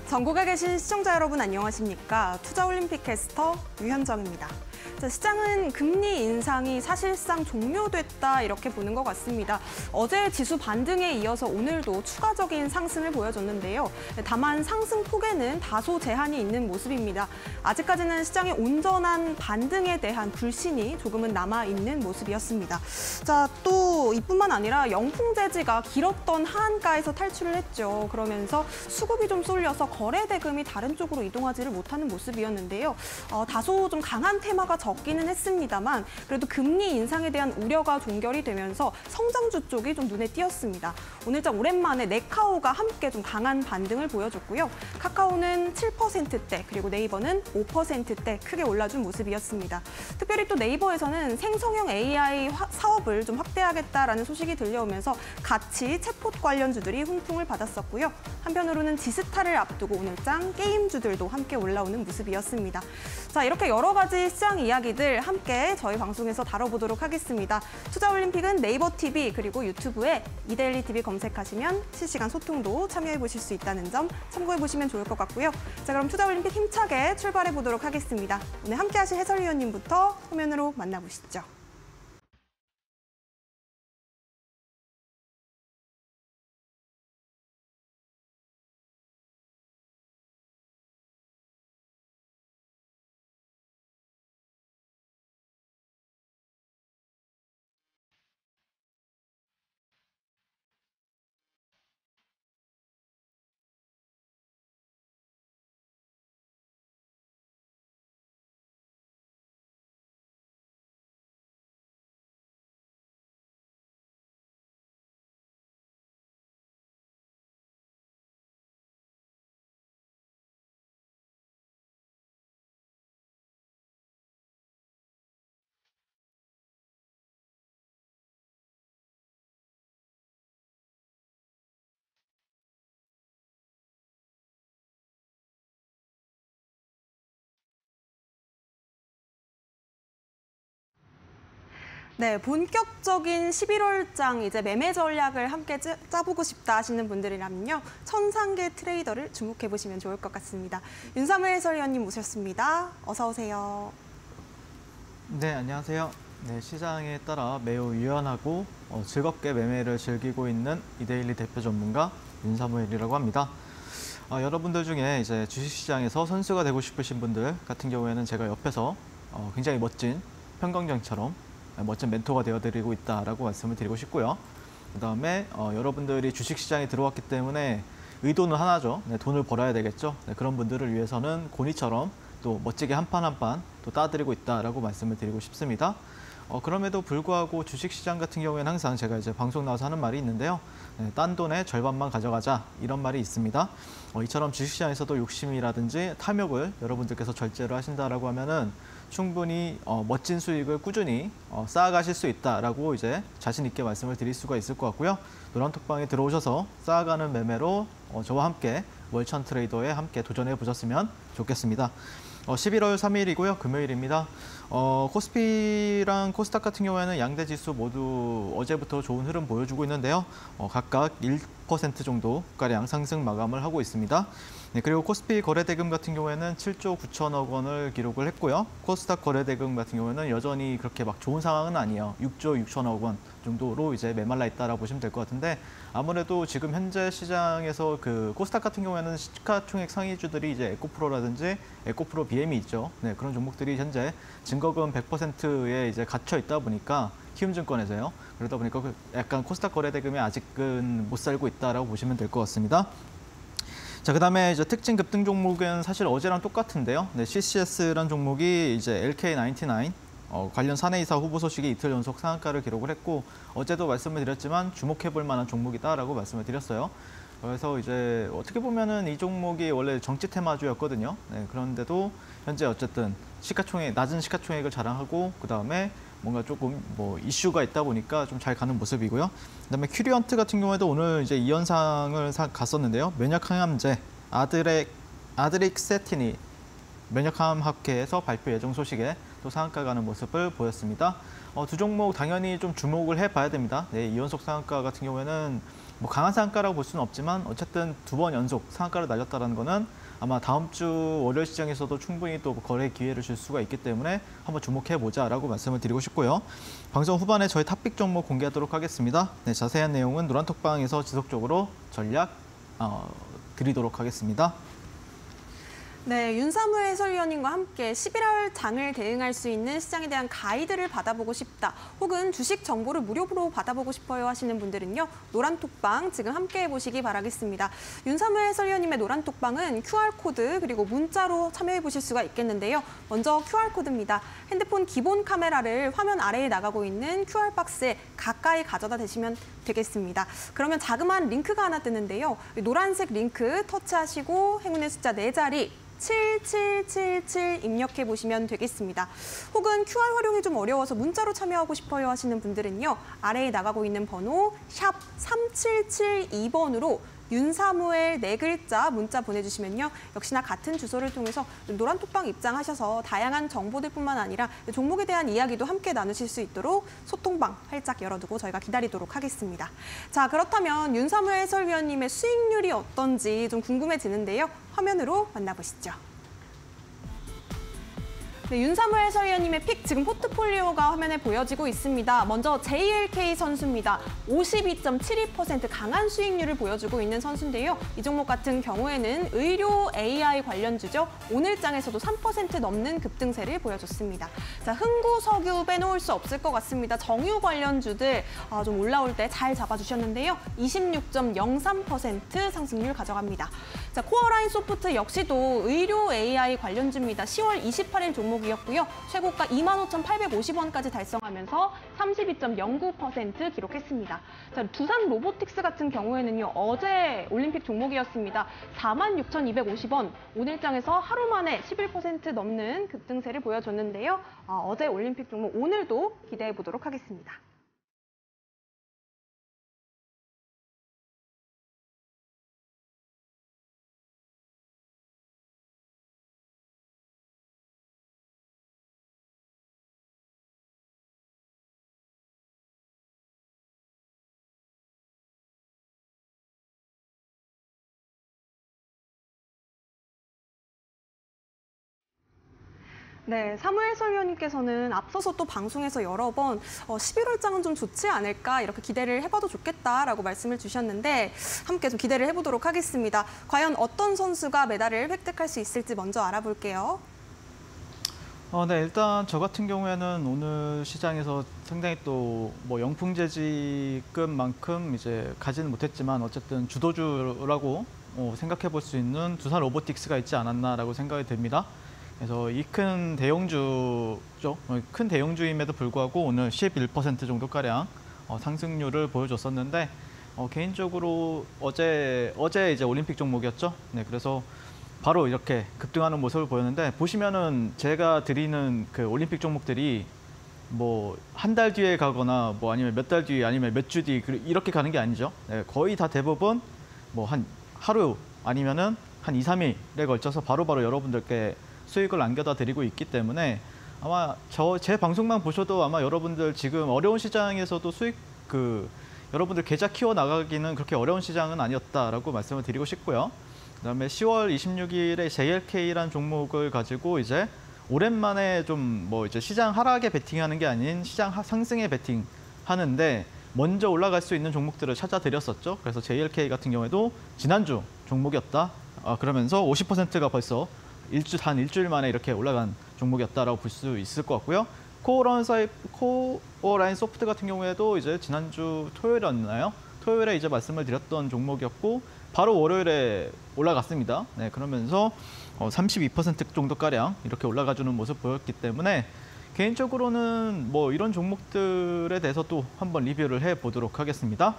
전국에 계신 시청자 여러분 안녕하십니까? 투자올림픽 캐스터 유현정입니다. 시장은 금리 인상이 사실상 종료됐다 이렇게 보는 것 같습니다. 어제 지수 반등에 이어서 오늘도 추가적인 상승을 보여줬는데요. 다만 상승 폭에는 다소 제한이 있는 모습입니다. 아직까지는 시장의 온전한 반등에 대한 불신이 조금은 남아있는 모습이었습니다. 자, 또 이뿐만 아니라 영풍재지가 길었던 하한가에서 탈출을 했죠. 그러면서 수급이 좀 쏠려서 거래 대금이 다른 쪽으로 이동하지를 못하는 모습이었는데요. 다소 좀 강한 테마가 적기는 했습니다만 그래도 금리 인상에 대한 우려가 종결이 되면서 성장주 쪽이 좀 눈에 띄었습니다. 오늘장 오랜만에 네카오가 함께 좀 강한 반등을 보여줬고요. 카카오는 7%대 그리고 네이버는 5%대 크게 올라준 모습이었습니다. 특별히 또 네이버에서는 생성형 AI 사업을 좀 확대하겠다라는 소식이 들려오면서 같이 챗봇 관련주들이 훈풍을 받았었고요. 한편으로는 지스타를 앞두고 오늘장 게임주들도 함께 올라오는 모습이었습니다. 자, 이렇게 여러 가지 시장 이야기들 함께 저희 방송에서 다뤄보도록 하겠습니다. 투자올림픽은 네이버 TV 그리고 유튜브에 이데일리 TV 검색하시면 실시간 소통도 참여해보실 수 있다는 점 참고해보시면 좋을 것 같고요. 자, 그럼 투자올림픽 힘차게 출발해보도록 하겠습니다. 오늘 함께하실 해설위원님부터 화면으로 만나보시죠. 네, 본격적인 11월장 이제 매매 전략을 함께 짜보고 싶다 하시는 분들이라면요. 천상계 트레이더를 주목해보시면 좋을 것 같습니다. 윤삼일 해설위원님 모셨습니다. 어서 오세요. 네, 안녕하세요. 네, 시장에 따라 매우 유연하고 즐겁게 매매를 즐기고 있는 이데일리 대표 전문가 윤사무엘이라고 합니다. 여러분들 중에 이제 주식시장에서 선수가 되고 싶으신 분들 같은 경우에는 제가 옆에서 굉장히 멋진 평강장처럼 멋진 멘토가 되어드리고 있다라고 말씀을 드리고 싶고요. 그다음에 여러분들이 주식시장에 들어왔기 때문에 의도는 하나죠. 네, 돈을 벌어야 되겠죠. 네, 그런 분들을 위해서는 고니처럼 또 멋지게 한 판 한 판 또 따드리고 있다라고 말씀을 드리고 싶습니다. 그럼에도 불구하고 주식시장 같은 경우에는 항상 제가 이제 방송 나와서 하는 말이 있는데요. 네, 딴 돈의 절반만 가져가자 이런 말이 있습니다. 이처럼 주식시장에서도 욕심이라든지 탐욕을 여러분들께서 절제를 하신다라고 하면은 충분히 멋진 수익을 꾸준히 쌓아가실 수 있다라고 이제 자신 있게 말씀을 드릴 수가 있을 것 같고요. 노란톡방에 들어오셔서 쌓아가는 매매로 저와 함께 월천 트레이더에 함께 도전해 보셨으면 좋겠습니다. 11월 3일이고요. 금요일입니다. 코스피랑 코스닥 같은 경우에는 양대 지수 모두 어제부터 좋은 흐름 보여주고 있는데요. 각각 1% 정도가량 상승 마감을 하고 있습니다. 네, 그리고 코스피 거래대금 같은 경우에는 7조 9천억 원을 기록을 했고요. 코스닥 거래대금 같은 경우에는 여전히 그렇게 막 좋은 상황은 아니에요. 6조 6천억 원 정도로 이제 메말라 있다라고 보시면 될 것 같은데 아무래도 지금 현재 시장에서 그 코스닥 같은 경우에는 시가총액 상위주들이 이제 에코프로라든지 에코프로 BM이 있죠. 네, 그런 종목들이 현재 증거금 100%에 이제 갇혀 있다 보니까 키움증권에서요. 그러다 보니까 약간 코스닥 거래대금이 아직은 못 살고 있다라고 보시면 될 것 같습니다. 자, 그다음에 이제 특징 급등 종목은 사실 어제랑 똑같은데요. 네, CCS라는 종목이 이제 LK99 관련 사내이사 후보 소식이 이틀 연속 상한가를 기록을 했고 어제도 말씀을 드렸지만 주목해 볼 만한 종목이다라고 말씀을 드렸어요. 그래서 이제 어떻게 보면은 이 종목이 원래 정치 테마주였거든요. 네, 그런데도 현재 어쨌든 낮은 시가총액을 자랑하고 그다음에 뭔가 조금 뭐 이슈가 있다 보니까 좀 잘 가는 모습이고요. 그다음에 큐리언트 같은 경우에도 오늘 이제 이 현상을 갔었는데요. 면역항암제 아드릭세틴이 면역항암학회에서 발표 예정 소식에 또 상한가 가는 모습을 보였습니다. 두 종목 당연히 좀 주목을 해봐야 됩니다. 네, 2연속 상한가 같은 경우에는 뭐 강한 상한가라고 볼 수는 없지만 어쨌든 2번 연속 상한가를 날렸다는 거는 아마 다음 주 월요일 시장에서도 충분히 또 거래 기회를 줄 수가 있기 때문에 한번 주목해보자라고 말씀을 드리고 싶고요. 방송 후반에 저희 탑픽 종목 공개하도록 하겠습니다. 네, 자세한 내용은 노란톡방에서 지속적으로 전략 드리도록 하겠습니다. 네, 윤사무엘 해설위원님과 함께 11월 장을 대응할 수 있는 시장에 대한 가이드를 받아보고 싶다. 혹은 주식 정보를 무료로 받아보고 싶어요 하시는 분들은요. 노란톡방 지금 함께 해보시기 바라겠습니다. 윤사무엘 해설위원님의 노란톡방은 QR코드 그리고 문자로 참여해보실 수가 있겠는데요. 먼저 QR코드입니다. 핸드폰 기본 카메라를 화면 아래에 나가고 있는 QR박스에 가까이 가져다 대시면 되겠습니다. 그러면 자그마한 링크가 하나 뜨는데요. 노란색 링크 터치하시고 행운의 숫자 4자리 7777 입력해 보시면 되겠습니다. 혹은 QR 활용이 좀 어려워서 문자로 참여하고 싶어요 하시는 분들은요. 아래에 나가고 있는 번호 샵 3772번으로 윤사무엘 4글자 문자 보내주시면요. 역시나 같은 주소를 통해서 노란톡방 입장하셔서 다양한 정보들뿐만 아니라 종목에 대한 이야기도 함께 나누실 수 있도록 소통방 활짝 열어두고 저희가 기다리도록 하겠습니다. 자, 그렇다면 윤사무엘 해설위원님의 수익률이 어떤지 좀 궁금해지는데요. 화면으로 만나보시죠. 네, 윤사무엘 해설위원님의 픽 지금 포트폴리오가 화면에 보여지고 있습니다. 먼저 JLK 선수입니다. 52.72% 강한 수익률을 보여주고 있는 선수인데요. 이 종목 같은 경우에는 의료 AI 관련주죠. 오늘장에서도 3% 넘는 급등세를 보여줬습니다. 자, 흥구석유 빼놓을 수 없을 것 같습니다. 정유 관련주들 좀 올라올 때 잘 잡아주셨는데요. 26.03% 상승률 가져갑니다. 자, 코어라인 소프트 역시도 의료 AI 관련주입니다. 10월 28일 종목이었고요. 최고가 25,850원까지 달성하면서 32.09% 기록했습니다. 자, 두산 로보틱스 같은 경우에는요. 어제 올림픽 종목이었습니다. 46,250원. 오늘장에서 하루 만에 11% 넘는 급등세를 보여줬는데요. 어제 올림픽 종목 오늘도 기대해 보도록 하겠습니다. 네, 사무엘 해설위원님께서는 앞서서 또 방송에서 여러 번 11월장은 좀 좋지 않을까 이렇게 기대를 해봐도 좋겠다라고 말씀을 주셨는데 함께 좀 기대를 해보도록 하겠습니다. 과연 어떤 선수가 메달을 획득할 수 있을지 먼저 알아볼게요. 네, 일단 저 같은 경우에는 오늘 시장에서 상당히 또 뭐 영풍재지급만큼 이제 가지는 못했지만 어쨌든 주도주라고 생각해 볼 수 있는 두산 로보틱스가 있지 않았나라고 생각이 됩니다. 그래서 이 큰 대형주죠. 큰 대형주임에도 불구하고 오늘 11% 정도가량 상승률을 보여줬었는데 개인적으로 어제 이제 올림픽 종목이었죠. 네, 그래서 바로 이렇게 급등하는 모습을 보였는데 보시면은 제가 드리는 그 올림픽 종목들이 뭐 한 달 뒤에 가거나 뭐 아니면 몇 달 뒤 아니면 몇 주 뒤 이렇게 가는 게 아니죠. 네, 거의 다 대부분 뭐 한 하루 아니면은 한 2, 3일에 걸쳐서 바로바로 여러분들께 수익을 안겨다 드리고 있기 때문에 아마 제 방송만 보셔도 아마 여러분들 지금 어려운 시장에서도 여러분들 계좌 키워 나가기는 그렇게 어려운 시장은 아니었다라고 말씀을 드리고 싶고요. 그다음에 10월 26일에 JLK라는 종목을 가지고 이제 오랜만에 좀 뭐 이제 시장 하락에 베팅하는 게 아닌 시장 상승에 베팅하는데 먼저 올라갈 수 있는 종목들을 찾아드렸었죠. 그래서 JLK 같은 경우에도 지난주 종목이었다. 그러면서 50%가 벌써 단 일주일 만에 이렇게 올라간 종목이었다라고 볼 수 있을 것 같고요. 코어라인 소프트 같은 경우에도 이제 지난주 토요일이었나요? 토요일에 이제 말씀을 드렸던 종목이었고 바로 월요일에 올라갔습니다. 네, 그러면서 32% 정도가량 이렇게 올라가주는 모습 보였기 때문에 개인적으로는 뭐 이런 종목들에 대해서 또 한번 리뷰를 해보도록 하겠습니다.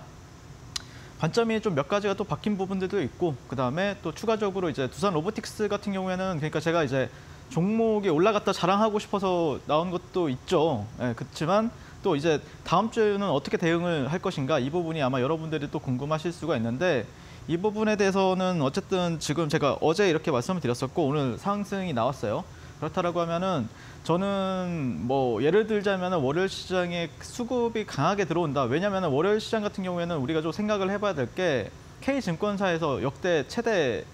관점이 좀 몇 가지가 또 바뀐 부분들도 있고 그다음에 또 추가적으로 이제 두산 로보틱스 같은 경우에는 그러니까 제가 이제 종목이 올라갔다 자랑하고 싶어서 나온 것도 있죠. 네, 그렇지만 또 이제 다음 주에는 어떻게 대응을 할 것인가 이 부분이 아마 여러분들이 또 궁금하실 수가 있는데 이 부분에 대해서는 어쨌든 지금 제가 어제 이렇게 말씀을 드렸었고 오늘 상승이 나왔어요. 그렇다라고 하면은 저는 뭐 예를 들자면 월요일 시장에 수급이 강하게 들어온다. 왜냐하면 월요일 시장 같은 경우에는 우리가 좀 생각을 해봐야 될 게 K증권사에서 역대 최대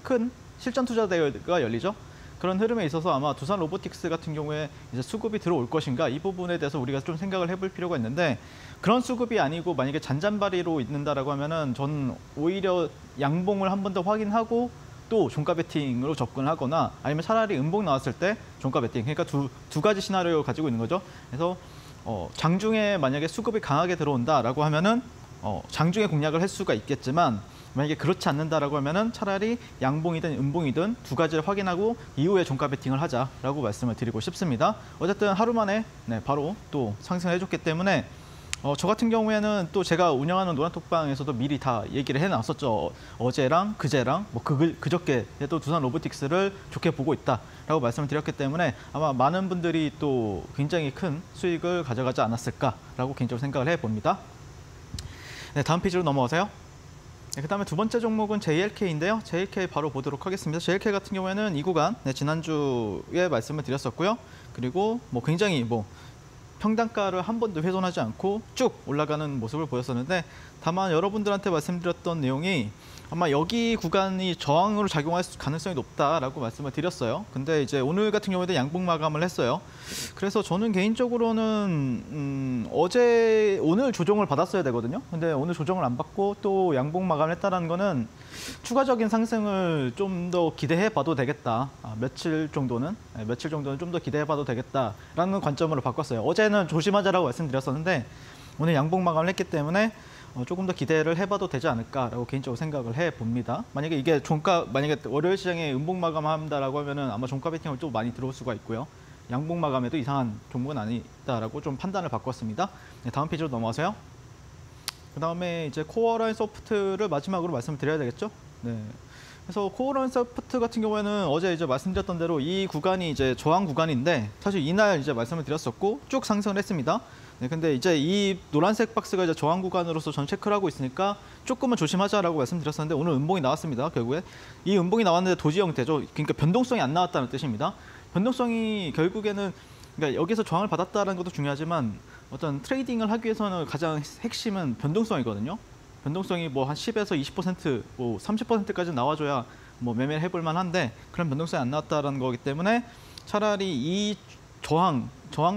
큰 실전 투자 대회가 열리죠. 그런 흐름에 있어서 아마 두산 로보틱스 같은 경우에 이제 수급이 들어올 것인가 이 부분에 대해서 우리가 좀 생각을 해볼 필요가 있는데 그런 수급이 아니고 만약에 잔잔바리로 있는다라고 하면은 저는 오히려 양봉을 한 번 더 확인하고 또 종가 베팅으로 접근하거나 아니면 차라리 음봉 나왔을 때 종가 베팅 그러니까 두 가지 시나리오 가지고 있는 거죠. 그래서 장중에 만약에 수급이 강하게 들어온다라고 하면은 장중에 공략을 할 수가 있겠지만 만약에 그렇지 않는다라고 하면은 차라리 양봉이든 음봉이든 두 가지를 확인하고 이후에 종가 베팅을 하자라고 말씀을 드리고 싶습니다. 어쨌든 하루 만에 바로 또 상승해줬기 때문에 저 같은 경우에는 또 제가 운영하는 노란톡방에서도 미리 다 얘기를 해놨었죠. 어제랑 그제랑 뭐 그저께도 두산 로보틱스를 좋게 보고 있다라고 말씀을 드렸기 때문에 아마 많은 분들이 또 굉장히 큰 수익을 가져가지 않았을까라고 개인적으로 생각을 해봅니다. 네, 다음 페이지로 넘어가세요. 네, 그다음에 두 번째 종목은 JLK인데요. JLK 바로 보도록 하겠습니다. JLK 같은 경우에는 이 구간 지난주에 말씀을 드렸었고요. 그리고 뭐 굉장히 평단가를 한 번도 훼손하지 않고 쭉 올라가는 모습을 보였었는데 다만 여러분들한테 말씀드렸던 내용이 아마 여기 구간이 저항으로 작용할 가능성이 높다라고 말씀을 드렸어요. 근데 이제 오늘 같은 경우에도 양봉 마감을 했어요. 그래서 저는 개인적으로는 오늘 조정을 받았어야 되거든요. 근데 오늘 조정을 안 받고 또 양봉 마감을 했다는 거는 추가적인 상승을 좀 더 기대해 봐도 되겠다. 며칠 정도는 좀 더 기대해 봐도 되겠다라는 관점으로 바꿨어요. 어제는 조심하자라고 말씀드렸었는데 오늘 양봉 마감을 했기 때문에 조금 더 기대를 해봐도 되지 않을까라고 개인적으로 생각을 해봅니다. 만약에 이게 만약에 월요일 시장에 음봉 마감한다라고 하면은 아마 종가 베팅을 또 많이 들어올 수가 있고요. 양봉 마감에도 이상한 종목은 아니다라고 좀 판단을 바꿨습니다. 네, 다음 페이지로 넘어가세요. 그다음에 이제 코어라인 소프트를 마지막으로 말씀을 드려야 되겠죠. 네. 그래서 코어라인 소프트 같은 경우에는 어제 이제 말씀드렸던 대로 이 구간이 이제 저항 구간인데 사실 이날 이제 말씀을 드렸었고 쭉 상승을 했습니다. 네, 근데 이제 이 노란색 박스가 이제 저항 구간으로서 전 체크를 하고 있으니까 조금은 조심하자라고 말씀드렸었는데 오늘 음봉이 나왔습니다. 결국에 이 음봉이 나왔는데 도지 형태죠. 그러니까 변동성이 안 나왔다는 뜻입니다. 변동성이 결국에는 그러니까 여기서 저항을 받았다는 것도 중요하지만 어떤 트레이딩을 하기 위해서는 가장 핵심은 변동성이거든요. 변동성이 뭐 한 10에서 20%, 뭐 30%까지 나와줘야 뭐 매매를 해볼 만한데 그런 변동성이 안 나왔다는 거기 때문에 차라리 이 저항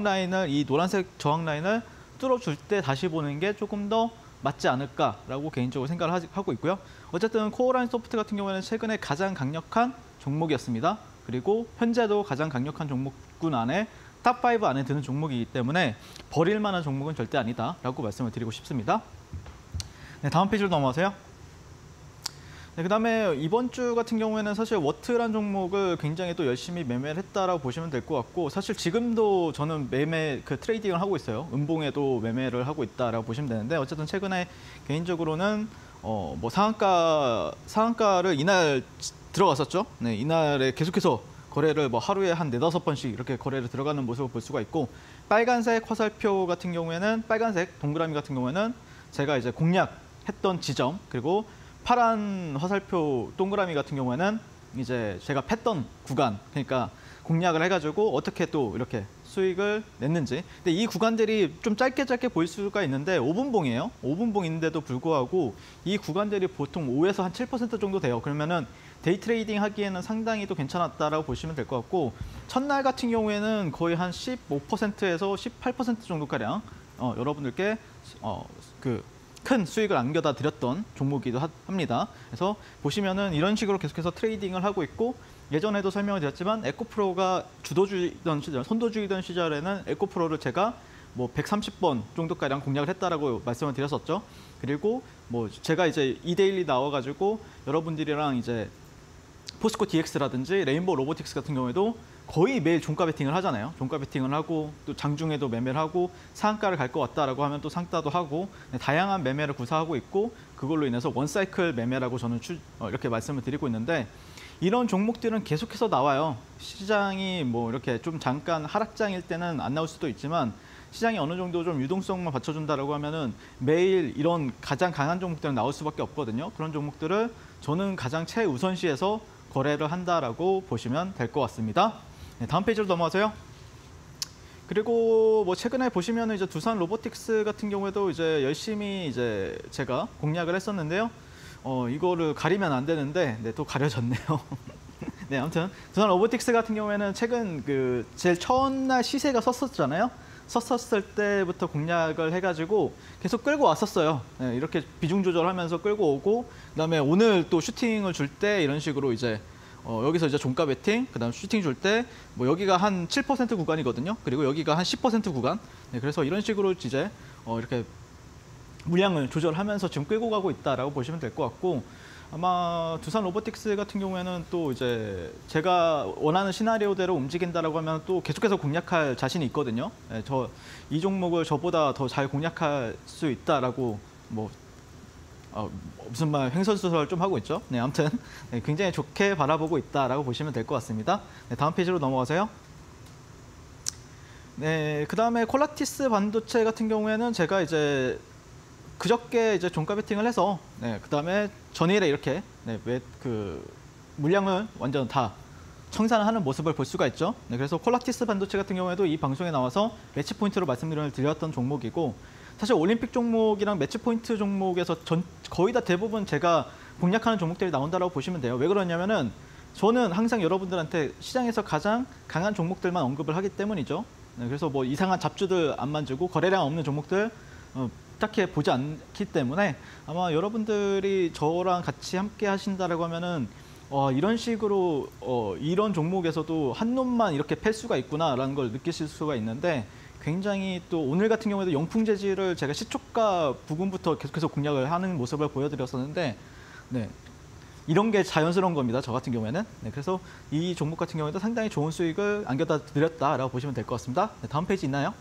라인을 이 노란색 저항 라인을 뚫어줄 때 다시 보는 게 조금 더 맞지 않을까라고 개인적으로 생각을 하고 있고요. 어쨌든 코어라인 소프트 같은 경우에는 최근에 가장 강력한 종목이었습니다. 그리고 현재도 가장 강력한 종목군 안에 탑5 안에 드는 종목이기 때문에 버릴 만한 종목은 절대 아니다라고 말씀을 드리고 싶습니다. 네, 다음 페이지로 넘어가세요. 네, 그다음에 이번 주 같은 경우에는 사실 워트란 종목을 굉장히 또 열심히 매매를 했다라고 보시면 될 것 같고 사실 지금도 저는 트레이딩을 하고 있어요. 음봉에도 매매를 하고 있다라고 보시면 되는데 어쨌든 최근에 개인적으로는 뭐 상한가를 이날 들어갔었죠. 네, 이날에 계속해서 거래를 뭐 하루에 한 4-5번씩 이렇게 거래를 들어가는 모습을 볼 수가 있고 빨간색 화살표 같은 경우에는 빨간색 동그라미 같은 경우에는 제가 이제 공략했던 지점 그리고 파란 화살표 동그라미 같은 경우에는 이제 제가 팼던 구간 그러니까 공략을 해가지고 어떻게 또 이렇게 수익을 냈는지 근데 이 구간들이 좀 짧게 보일 수가 있는데 5분봉이에요. 5분봉인데도 불구하고 이 구간들이 보통 5에서 한 7% 정도 돼요. 그러면은 데이 트레이딩 하기에는 상당히 또 괜찮았다라고 보시면 될 것 같고 첫날 같은 경우에는 거의 한 15%에서 18% 정도가량 여러분들께 큰 수익을 안겨다 드렸던 종목이기도 합니다. 그래서 보시면은 이런 식으로 계속해서 트레이딩을 하고 있고 예전에도 설명을 드렸지만 에코프로가 주도주의던 시절, 선도주의던 시절에는 에코프로를 제가 뭐 130번 정도가량 공략을 했다라고 말씀을 드렸었죠. 그리고 뭐 제가 이제 이데일리 나와가지고 여러분들이랑 이제 포스코 DX라든지 레인보우 로보틱스 같은 경우에도 거의 매일 종가 베팅을 하잖아요. 종가 베팅을 하고 또 장중에도 매매를 하고 상한가를 갈 것 같다라고 하면 또 상따도 하고 다양한 매매를 구사하고 있고 그걸로 인해서 원사이클 매매라고 저는 이렇게 말씀을 드리고 있는데 이런 종목들은 계속해서 나와요. 시장이 뭐 이렇게 좀 잠깐 하락장일 때는 안 나올 수도 있지만 시장이 어느 정도 좀 유동성만 받쳐준다라고 하면은 매일 이런 가장 강한 종목들은 나올 수밖에 없거든요. 그런 종목들을 저는 가장 최우선시해서 거래를 한다라고 보시면 될 것 같습니다. 네, 다음 페이지로 넘어가세요. 그리고 뭐 최근에 보시면은 이제 두산 로보틱스 같은 경우에도 이제 열심히 이제 제가 공략을 했었는데요. 이거를 가리면 안 되는데, 네, 또 가려졌네요. 네, 아무튼 두산 로보틱스 같은 경우에는 최근 그 제일 첫날 시세가 섰었잖아요. 섰었을 때부터 공략을 해가지고 계속 끌고 왔었어요. 네, 이렇게 비중 조절하면서 끌고 오고, 그다음에 오늘 또 슈팅을 줄 때 이런 식으로 이제 여기서 이제 종가 베팅, 그다음 슈팅 줄 때 뭐 여기가 한 7% 구간이거든요. 그리고 여기가 한 10% 구간. 네, 그래서 이런 식으로 이제 이렇게 물량을 조절하면서 지금 끌고 가고 있다라고 보시면 될 것 같고, 아마 두산 로보틱스 같은 경우에는 또 이제 제가 원하는 시나리오대로 움직인다라고 하면 또 계속해서 공략할 자신이 있거든요. 네, 이 종목을 저보다 더 잘 공략할 수 있다라고 뭐 무슨 말 횡설수설 좀 하고 있죠. 네, 아무튼 네, 굉장히 좋게 바라보고 있다라고 보시면 될 것 같습니다. 네, 다음 페이지로 넘어가세요. 네, 그다음에 콜라티스 반도체 같은 경우에는 제가 이제 그저께 이제 종가 베팅을 해서, 네, 그다음에 전일에 이렇게 그 물량을 완전 다 청산을 하는 모습을 볼 수가 있죠. 네, 그래서 콜라티스 반도체 같은 경우에도 이 방송에 나와서 매치 포인트로 말씀을 드렸던 종목이고, 사실 올림픽 종목이랑 매치 포인트 종목에서 거의 다 대부분 제가 공략하는 종목들이 나온다고 보시면 돼요. 왜 그러냐면은 저는 항상 여러분들한테 시장에서 가장 강한 종목들만 언급을 하기 때문이죠. 네, 그래서 뭐 이상한 잡주들 안 만지고 거래량 없는 종목들 딱히 보지 않기 때문에 아마 여러분들이 저랑 같이 함께 하신다라고 하면은 이런 식으로 이런 종목에서도 한 놈만 이렇게 팰 수가 있구나라는 걸 느끼실 수가 있는데, 굉장히 또 오늘 같은 경우에도 영풍 재질을 제가 시초가 부근부터 계속해서 공략을 하는 모습을 보여드렸었는데, 네, 이런 게 자연스러운 겁니다. 저 같은 경우에는. 네, 그래서 이 종목 같은 경우에도 상당히 좋은 수익을 안겨다 드렸다라고 보시면 될 것 같습니다. 네, 다음 페이지 있나요?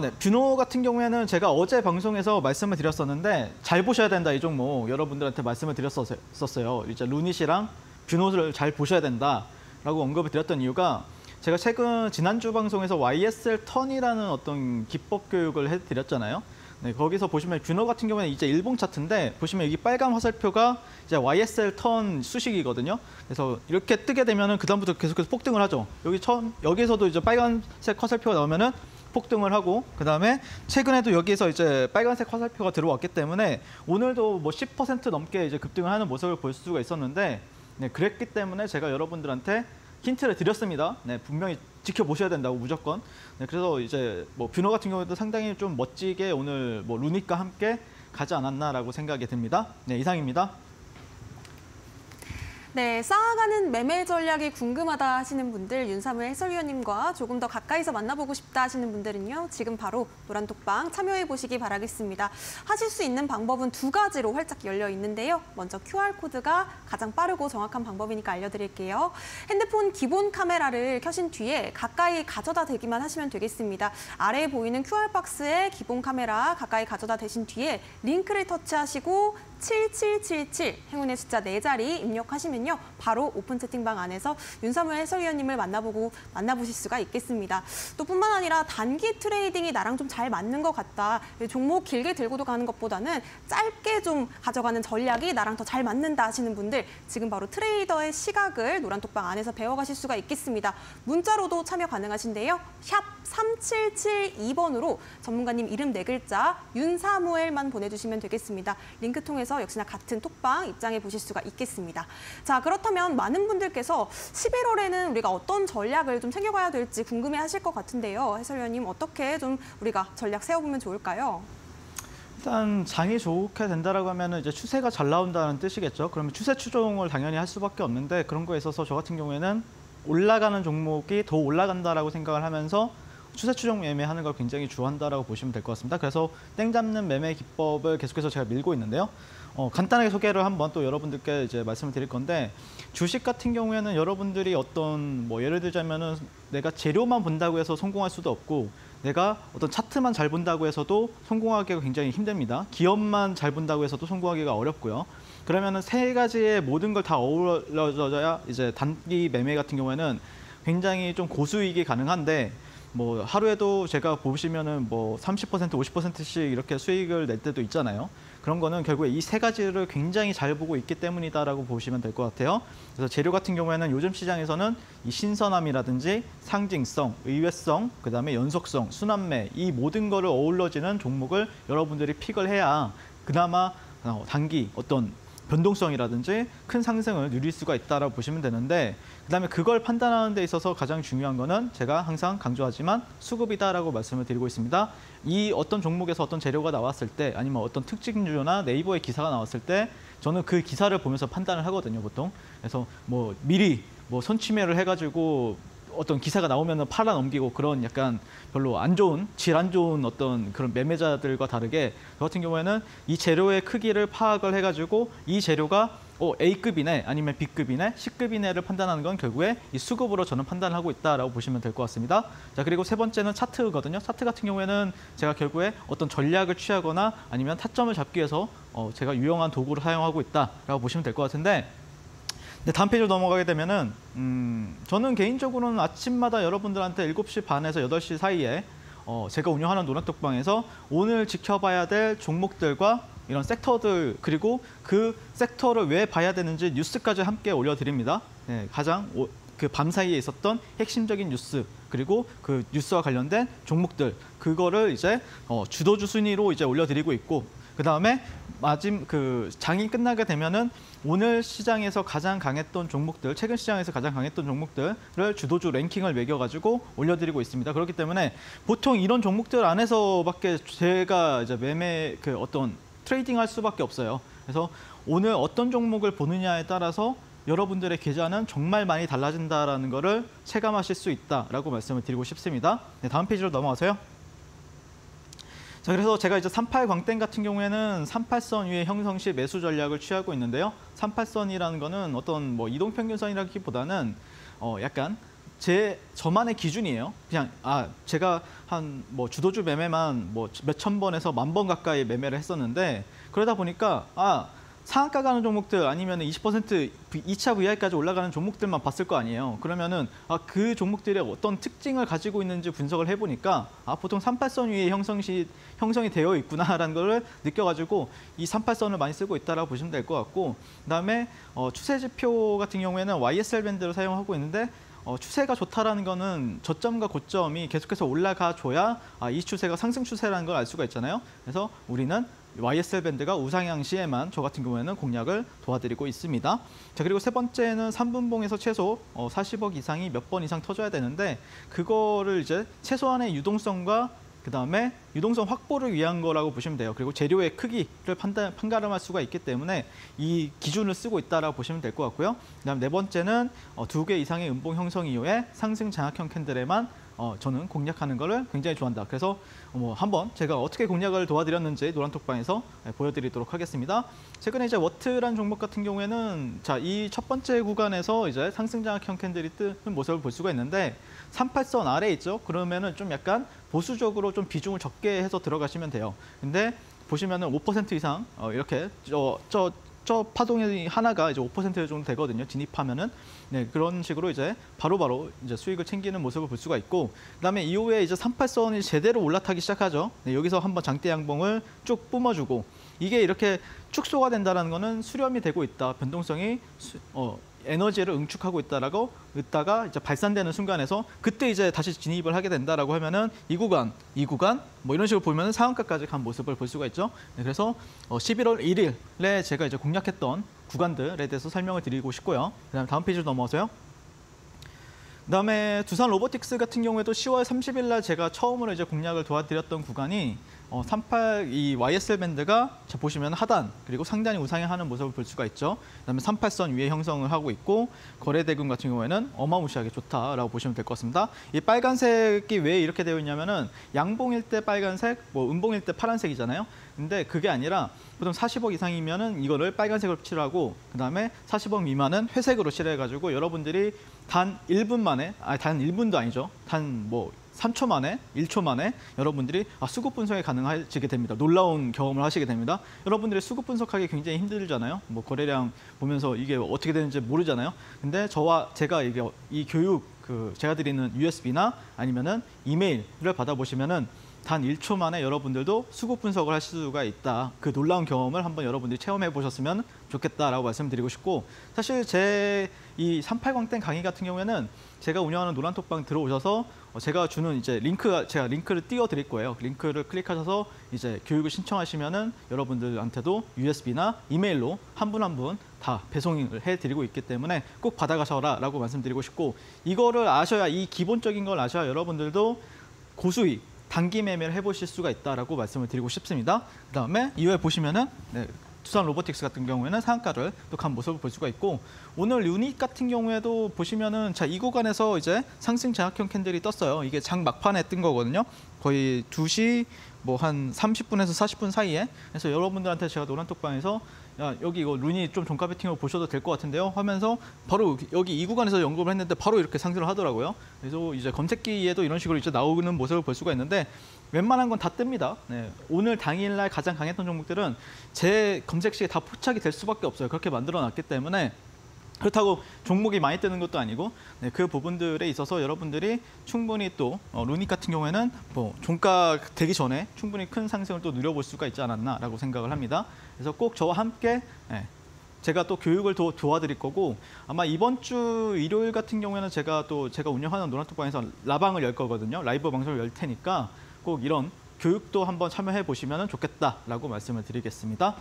네, 뷰노 같은 경우에는 제가 어제 방송에서 말씀을 드렸었는데 잘 보셔야 된다, 이 종목 여러분들한테 말씀을 드렸었어요. 이제 루닛이랑 뷰노를 잘 보셔야 된다라고 언급을 드렸던 이유가, 제가 지난주 방송에서 YSL 턴이라는 어떤 기법 교육을 해드렸잖아요. 네, 거기서 보시면 뷰노 같은 경우는 이제 일봉 차트인데, 보시면 여기 빨간 화살표가 이제 YSL 턴 수식이거든요. 그래서 이렇게 뜨게 되면은 그다음부터 계속해서 폭등을 하죠. 여기서도 이제 빨간색 화살표가 나오면은 폭등을 하고, 그다음에 최근에도 여기서 이제 빨간색 화살표가 들어왔기 때문에 오늘도 뭐 10% 넘게 이제 급등을 하는 모습을 볼 수가 있었는데, 네, 그랬기 때문에 제가 여러분들한테 힌트를 드렸습니다. 네, 분명히 지켜보셔야 된다고 무조건. 네, 그래서 이제 뭐 뷰노 같은 경우에도 상당히 좀 멋지게 오늘 뭐 루닛과 함께 가지 않았나라고 생각이 듭니다. 네, 이상입니다. 네, 쌓아가는 매매 전략이 궁금하다 하시는 분들, 윤사무엘 해설위원님과 조금 더 가까이서 만나보고 싶다 하시는 분들은요, 지금 바로 노란톡방 참여해 보시기 바라겠습니다. 하실 수 있는 방법은 두 가지로 활짝 열려 있는데요. 먼저 QR코드가 가장 빠르고 정확한 방법이니까 알려드릴게요. 핸드폰 기본 카메라를 켜신 뒤에 가까이 가져다 대기만 하시면 되겠습니다. 아래에 보이는 QR박스에 기본 카메라 가까이 가져다 대신 뒤에 링크를 터치하시고 7777 행운의 숫자 4자리 입력하시면요, 바로 오픈 채팅방 안에서 윤사무엘 해설위원님을 만나보실 수가 있겠습니다. 또 뿐만 아니라 단기 트레이딩이 나랑 좀 잘 맞는 것 같다, 종목 길게 들고도 가는 것보다는 짧게 좀 가져가는 전략이 나랑 더 잘 맞는다 하시는 분들, 지금 바로 트레이더의 시각을 노란톡방 안에서 배워가실 수가 있겠습니다. 문자로도 참여 가능하신데요. 샵 3772번으로 전문가님 이름 4글자 윤사무엘만 보내주시면 되겠습니다. 링크 통해서 역시나 같은 톡방 입장해 보실 수가 있겠습니다. 자, 그렇다면 많은 분들께서 11월에는 우리가 어떤 전략을 좀 챙겨가야 될지 궁금해 하실 것 같은데요. 해설위원님, 어떻게 좀 우리가 전략 세워보면 좋을까요? 일단 장이 좋게 된다라고 하면은 이제 추세가 잘 나온다는 뜻이겠죠. 그러면 추세 추종을 당연히 할 수밖에 없는데, 그런 거에 있어서 저 같은 경우에는 올라가는 종목이 더 올라간다라고 생각을 하면서 추세 추종 매매하는 걸 굉장히 좋아한다라고 보시면 될 것 같습니다. 그래서 땡 잡는 매매 기법을 계속해서 제가 밀고 있는데요. 간단하게 소개를 한번 또 여러분들께 이제 말씀을 드릴 건데, 주식 같은 경우에는 여러분들이 어떤 뭐 예를 들자면은 내가 재료만 본다고 해서 성공할 수도 없고, 내가 어떤 차트만 잘 본다고 해서도 성공하기가 굉장히 힘듭니다. 기업만 잘 본다고 해서도 성공하기가 어렵고요. 그러면은 세 가지의 모든 걸 다 어우러져야 이제 단기 매매 같은 경우에는 굉장히 좀 고수익이 가능한데, 뭐 하루에도 제가 보시면은 뭐 30%, 50%씩 이렇게 수익을 낼 때도 있잖아요. 그런 거는 결국에 이 세 가지를 굉장히 잘 보고 있기 때문이다라고 보시면 될 것 같아요. 그래서 재료 같은 경우에는 요즘 시장에서는 이 신선함이라든지 상징성, 의외성, 그다음에 연속성, 순환매 이 모든 거를 어우러지는 종목을 여러분들이 픽을 해야 그나마 단기 어떤 변동성이라든지 큰 상승을 누릴 수가 있다라고 보시면 되는데, 그다음에 그걸 판단하는 데 있어서 가장 중요한 거는 제가 항상 강조하지만 수급이다라고 말씀을 드리고 있습니다. 이 어떤 종목에서 어떤 재료가 나왔을 때 아니면 어떤 특징주나 네이버의 기사가 나왔을 때 저는 그 기사를 보면서 판단을 하거든요, 보통. 그래서 뭐 미리 선취매를 해가지고 어떤 기사가 나오면 팔아 넘기고 그런 약간 별로 안 좋은, 질 안 좋은 어떤 그런 매매자들과 다르게 저 같은 경우에는 이 재료의 크기를 파악을 해가지고 이 재료가 A급이네 아니면 B급이네 C급이네를 판단하는 건 결국에 이 수급으로 저는 판단을 하고 있다라고 보시면 될 것 같습니다. 자, 그리고 세 번째는 차트거든요. 차트 같은 경우에는 제가 결국에 어떤 전략을 취하거나 아니면 타점을 잡기 위해서 제가 유용한 도구를 사용하고 있다라고 보시면 될 것 같은데, 네, 다음 페이지로 넘어가게 되면은 저는 개인적으로는 아침마다 여러분들한테 7시 반에서 8시 사이에 제가 운영하는 노란톡방에서 오늘 지켜봐야 될 종목들과 이런 섹터들 그리고 그 섹터를 왜 봐야 되는지 뉴스까지 함께 올려드립니다. 네, 가장 그 밤 사이에 있었던 핵심적인 뉴스 그리고 그 뉴스와 관련된 종목들 그거를 이제 주도주 순위로 이제 올려드리고 있고, 그 다음에 장이 끝나게 되면은 오늘 시장에서 가장 강했던 종목들, 최근 시장에서 가장 강했던 종목들을 주도주 랭킹을 매겨가지고 올려드리고 있습니다. 그렇기 때문에 보통 이런 종목들 안에서밖에 제가 이제 매매 어떤 트레이딩할 수밖에 없어요. 그래서 오늘 어떤 종목을 보느냐에 따라서 여러분들의 계좌는 정말 많이 달라진다라는 거를 체감하실 수 있다라고 말씀을 드리고 싶습니다. 네, 다음 페이지로 넘어가세요. 자, 그래서 제가 이제 38광땡 같은 경우에는 38선 위에 형성 시 매수 전략을 취하고 있는데요. 38선이라는 거는 어떤 이동평균선이라기보다는 약간 저만의 기준이에요. 그냥 제가 한 주도주 매매만 몇천 번에서 10,000번 가까이 매매를 했었는데, 그러다 보니까 상한가 가는 종목들 아니면 20% 2차 VI까지 올라가는 종목들만 봤을 거 아니에요. 그러면은 그 종목들의 어떤 특징을 가지고 있는지 분석을 해보니까 보통 38선 위에 형성이 되어 있구나라는 걸 느껴가지고 이 38선을 많이 쓰고 있다라고 보시면 될 것 같고, 그다음에 추세 지표 같은 경우에는 YSL 밴드를 사용하고 있는데 추세가 좋다라는 거는 저점과 고점이 계속해서 올라가줘야 이 추세가 상승 추세라는 걸 알 수가 있잖아요. 그래서 우리는 YSL 밴드가 우상향 시에만 저 같은 경우에는 공략을 도와드리고 있습니다. 자, 그리고 세 번째는 3분봉에서 최소 40억 이상이 몇 번 이상 터져야 되는데, 그거를 이제 최소한의 유동성과 그다음에 유동성 확보를 위한 거라고 보시면 돼요. 그리고 재료의 크기를 판가름할 수가 있기 때문에 이 기준을 쓰고 있다라고 보시면 될 것 같고요. 그다음 네 번째는 2개 이상의 음봉 형성 이후에 상승 장악형 캔들에만 저는 공략하는 거를 굉장히 좋아한다. 그래서 한번 제가 어떻게 공략을 도와드렸는지 노란톡방에서 보여드리도록 하겠습니다. 최근에 이제 워트라는 종목 같은 경우에는 이 첫 번째 구간에서 이제 상승 장악형 캔들이 뜨는 모습을 볼 수가 있는데 38선 아래에 있죠. 그러면은 좀 약간 보수적으로 좀 비중을 적게 해서 들어가시면 돼요. 근데 보시면은 5% 이상 이렇게 저 파동이 하나가 이제 5% 정도 되거든요. 진입하면은. 네, 그런 식으로 이제 바로바로 이제 수익을 챙기는 모습을 볼 수가 있고, 그다음에 이후에 이제 38선이 제대로 올라타기 시작하죠. 네, 여기서 한번 장대 양봉을 쭉 뿜어주고, 이게 이렇게 축소가 된다는 거는 수렴이 되고 있다. 변동성이 에너지를 응축하고 있다라고 있다가 이제 발산되는 순간에서 그때 이제 다시 진입을 하게 된다라고 하면은 이 구간 이런 식으로 보면은 상한가까지 간 모습을 볼 수가 있죠. 네, 그래서 11월 1일에 제가 이제 공략했던 구간들에 대해서 설명을 드리고 싶고요. 그다음 다음 페이지로 넘어가세요. 그다음에 두산 로보틱스 같은 경우에도 10월 30일 날 제가 처음으로 이제 공략을 도와드렸던 구간이 이 YSL 밴드가 보시면 하단 그리고 상단이 우상향하는 모습을 볼 수가 있죠. 그다음에 38선 위에 형성을 하고 있고 거래대금 같은 경우에는 어마무시하게 좋다라고 보시면 될 것 같습니다. 이 빨간색이 왜 이렇게 되어 있냐면은 양봉일 때 빨간색, 음봉일 때 파란색이잖아요. 근데 그게 아니라 보통 40억 이상이면은 이거를 빨간색으로 칠하고 그다음에 40억 미만은 회색으로 칠해가지고 여러분들이 단 1분 만에, 단 1분도 아니죠. 단 3초 만에, 1초 만에 여러분들이 수급 분석이 가능하시게 됩니다. 놀라운 경험을 하시게 됩니다. 여러분들이 수급 분석하기 굉장히 힘들잖아요. 거래량 보면서 이게 어떻게 되는지 모르잖아요. 근데 제가 이 교육 제가 드리는 USB나 아니면은 이메일을 받아보시면은 단 1초 만에 여러분들도 수급 분석을 하실 수가 있다. 그 놀라운 경험을 한번 여러분들이 체험해 보셨으면 좋겠다라고 말씀드리고 싶고, 사실 제 이 38광땡 강의 같은 경우에는 제가 운영하는 노란톡방 들어오셔서 제가 주는 이제 제가 링크를 띄워 드릴 거예요. 링크를 클릭하셔서 이제 교육을 신청하시면은 여러분들한테도 USB나 이메일로 한 분 한 분 다 배송을 해드리고 있기 때문에 꼭 받아가셔라라고 말씀드리고 싶고, 이거를 아셔야, 이 기본적인 걸 아셔야 여러분들도 고수익 단기 매매를 해보실 수가 있다라고 말씀을 드리고 싶습니다. 그다음에 이후에 보시면은 두산 로보틱스 같은 경우에는 상한가를 또 간 모습을 볼 수가 있고, 오늘 유닛 같은 경우에도 보시면은 자, 이 구간에서 이제 상승 장악형 캔들이 떴어요. 이게 장 막판에 뜬 거거든요. 거의 2시 뭐 한 30분에서 40분 사이에. 그래서 여러분들한테 제가 노란톡방에서 야, 여기 이거 루니 좀 종가 베팅으로 보셔도 될 것 같은데요 하면서 바로 여기 이 구간에서 언급을 했는데 바로 이렇게 상승을 하더라고요. 그래서 이제 검색기에도 이런 식으로 이제 나오는 모습을 볼 수가 있는데, 웬만한 건 다 뜹니다. 네, 오늘 당일날 가장 강했던 종목들은 제 검색시에 다 포착이 될 수밖에 없어요. 그렇게 만들어놨기 때문에. 그렇다고 종목이 많이 뜨는 것도 아니고, 네, 그 부분들에 있어서 여러분들이 충분히 또 루닉 같은 경우에는 뭐 종가 되기 전에 충분히 큰 상승을 또 누려볼 수가 있지 않았나라고 생각을 합니다. 그래서 꼭 저와 함께 제가 또 교육을 도와드릴 거고, 아마 이번 주 일요일 같은 경우에는 제가 운영하는 노란톡방에서 라방을 열 거거든요. 라이브 방송을 열 테니까 꼭 이런 교육도 한번 참여해 보시면 좋겠다라고 말씀을 드리겠습니다.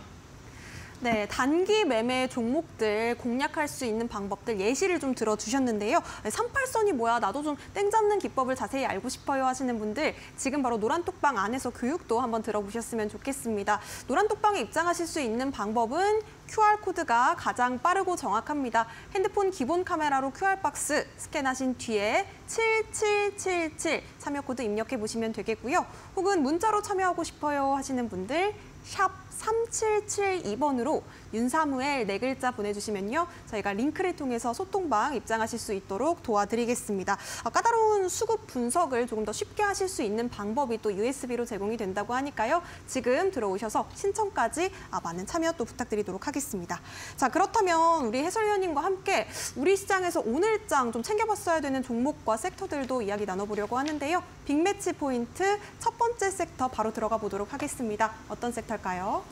네, 단기 매매 종목들 공략할 수 있는 방법들 예시를 좀 들어주셨는데요. 38선이 뭐야, 나도 좀 땡 잡는 기법을 자세히 알고 싶어요 하시는 분들, 지금 바로 노란톡방 안에서 교육도 한번 들어보셨으면 좋겠습니다. 노란톡방에 입장하실 수 있는 방법은 QR코드가 가장 빠르고 정확합니다. 핸드폰 기본 카메라로 QR박스 스캔하신 뒤에 7777 참여코드 입력해 보시면 되겠고요. 혹은 문자로 참여하고 싶어요 하시는 분들, 샵 3772번으로 윤사무엘 4글자 보내주시면요, 저희가 링크를 통해서 소통방 입장하실 수 있도록 도와드리겠습니다. 까다로운 수급 분석을 조금 더 쉽게 하실 수 있는 방법이 또 USB로 제공이 된다고 하니까요. 지금 들어오셔서 신청까지 많은 참여 또 부탁드리도록 하겠습니다. 자, 그렇다면 우리 해설위원님과 함께 우리 시장에서 오늘장 좀 챙겨봤어야 되는 종목과 섹터들도 이야기 나눠보려고 하는데요. 빅매치 포인트 첫 번째 섹터 바로 들어가 보도록 하겠습니다. 어떤 섹터일까요?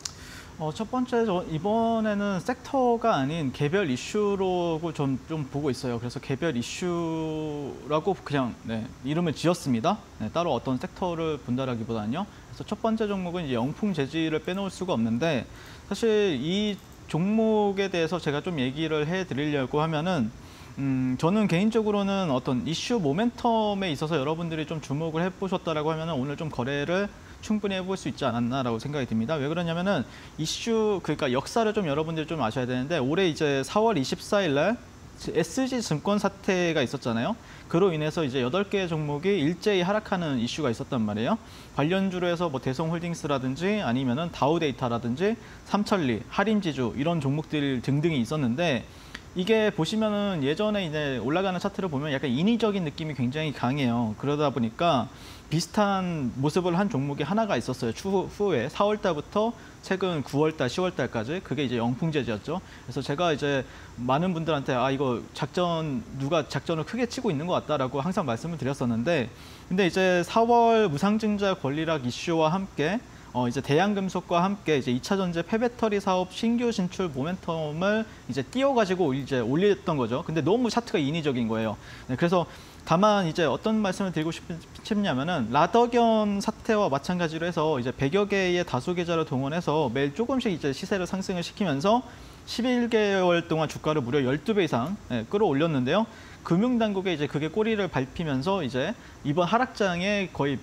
첫 번째, 이번에는 섹터가 아닌 개별 이슈로 좀 보고 있어요. 그래서 개별 이슈라고 그냥 이름을 지었습니다. 따로 어떤 섹터를 본다라기보다는요. 그래서 첫 번째 종목은 이제 영풍 재질을 빼놓을 수가 없는데, 사실 이 종목에 대해서 제가 좀 얘기를 해드리려고 하면은, 저는 개인적으로는 어떤 이슈 모멘텀에 있어서 여러분들이 좀 주목을 해보셨다라고 하면은 오늘 좀 거래를 충분히 해볼 수 있지 않았나라고 생각이 듭니다. 왜 그러냐면은 그러니까 역사를 좀 여러분들이 좀 아셔야 되는데, 올해 이제 4월 24일 날 SG 증권 사태가 있었잖아요. 그로 인해서 이제 8개의 종목이 일제히 하락하는 이슈가 있었단 말이에요. 관련주로 해서 뭐 대성홀딩스라든지 아니면은 다우데이터라든지 삼천리, 할인지주 이런 종목들 등등이 있었는데, 이게 보시면은 예전에 이제 올라가는 차트를 보면 약간 인위적인 느낌이 굉장히 강해요. 그러다 보니까 비슷한 모습을 한 종목이 하나가 있었어요. 추후에 4월 달부터 최근 9월 달, 10월 달까지. 그게 이제 영풍재지였죠. 그래서 제가 이제 많은 분들한테 이거 누가 작전을 크게 치고 있는 것 같다라고 항상 말씀을 드렸었는데, 근데 이제 4월 무상증자 권리락 이슈와 함께 이제 대양금속과 함께 이제 2차 전지 폐배터리 사업 신규 진출 모멘텀을 이제 띄워가지고 이제 올렸던 거죠. 근데 너무 차트가 인위적인 거예요. 그래서 다만 이제 어떤 말씀을 드리고 싶냐면은, 라더견 사태와 마찬가지로 해서 이제 100여 개의 다수 계좌를 동원해서 매일 조금씩 이제 시세를 상승을 시키면서 11개월 동안 주가를 무려 12배 이상 끌어올렸는데요. 금융당국에 이제 그게 꼬리를 밟히면서 이제 이번 하락장에 거의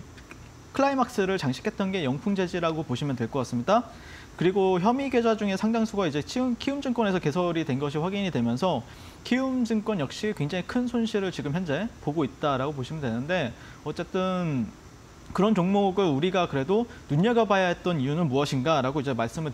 클라이막스를 장식했던 게 영풍재지라고 보시면 될 것 같습니다. 그리고 혐의 계좌 중에 상당수가 이제 키움증권에서 개설이 된 것이 확인이 되면서 키움증권 역시 굉장히 큰 손실을 지금 현재 보고 있다라고 보시면 되는데, 어쨌든 그런 종목을 우리가 그래도 눈여겨봐야 했던 이유는 무엇인가라고 이제 말씀을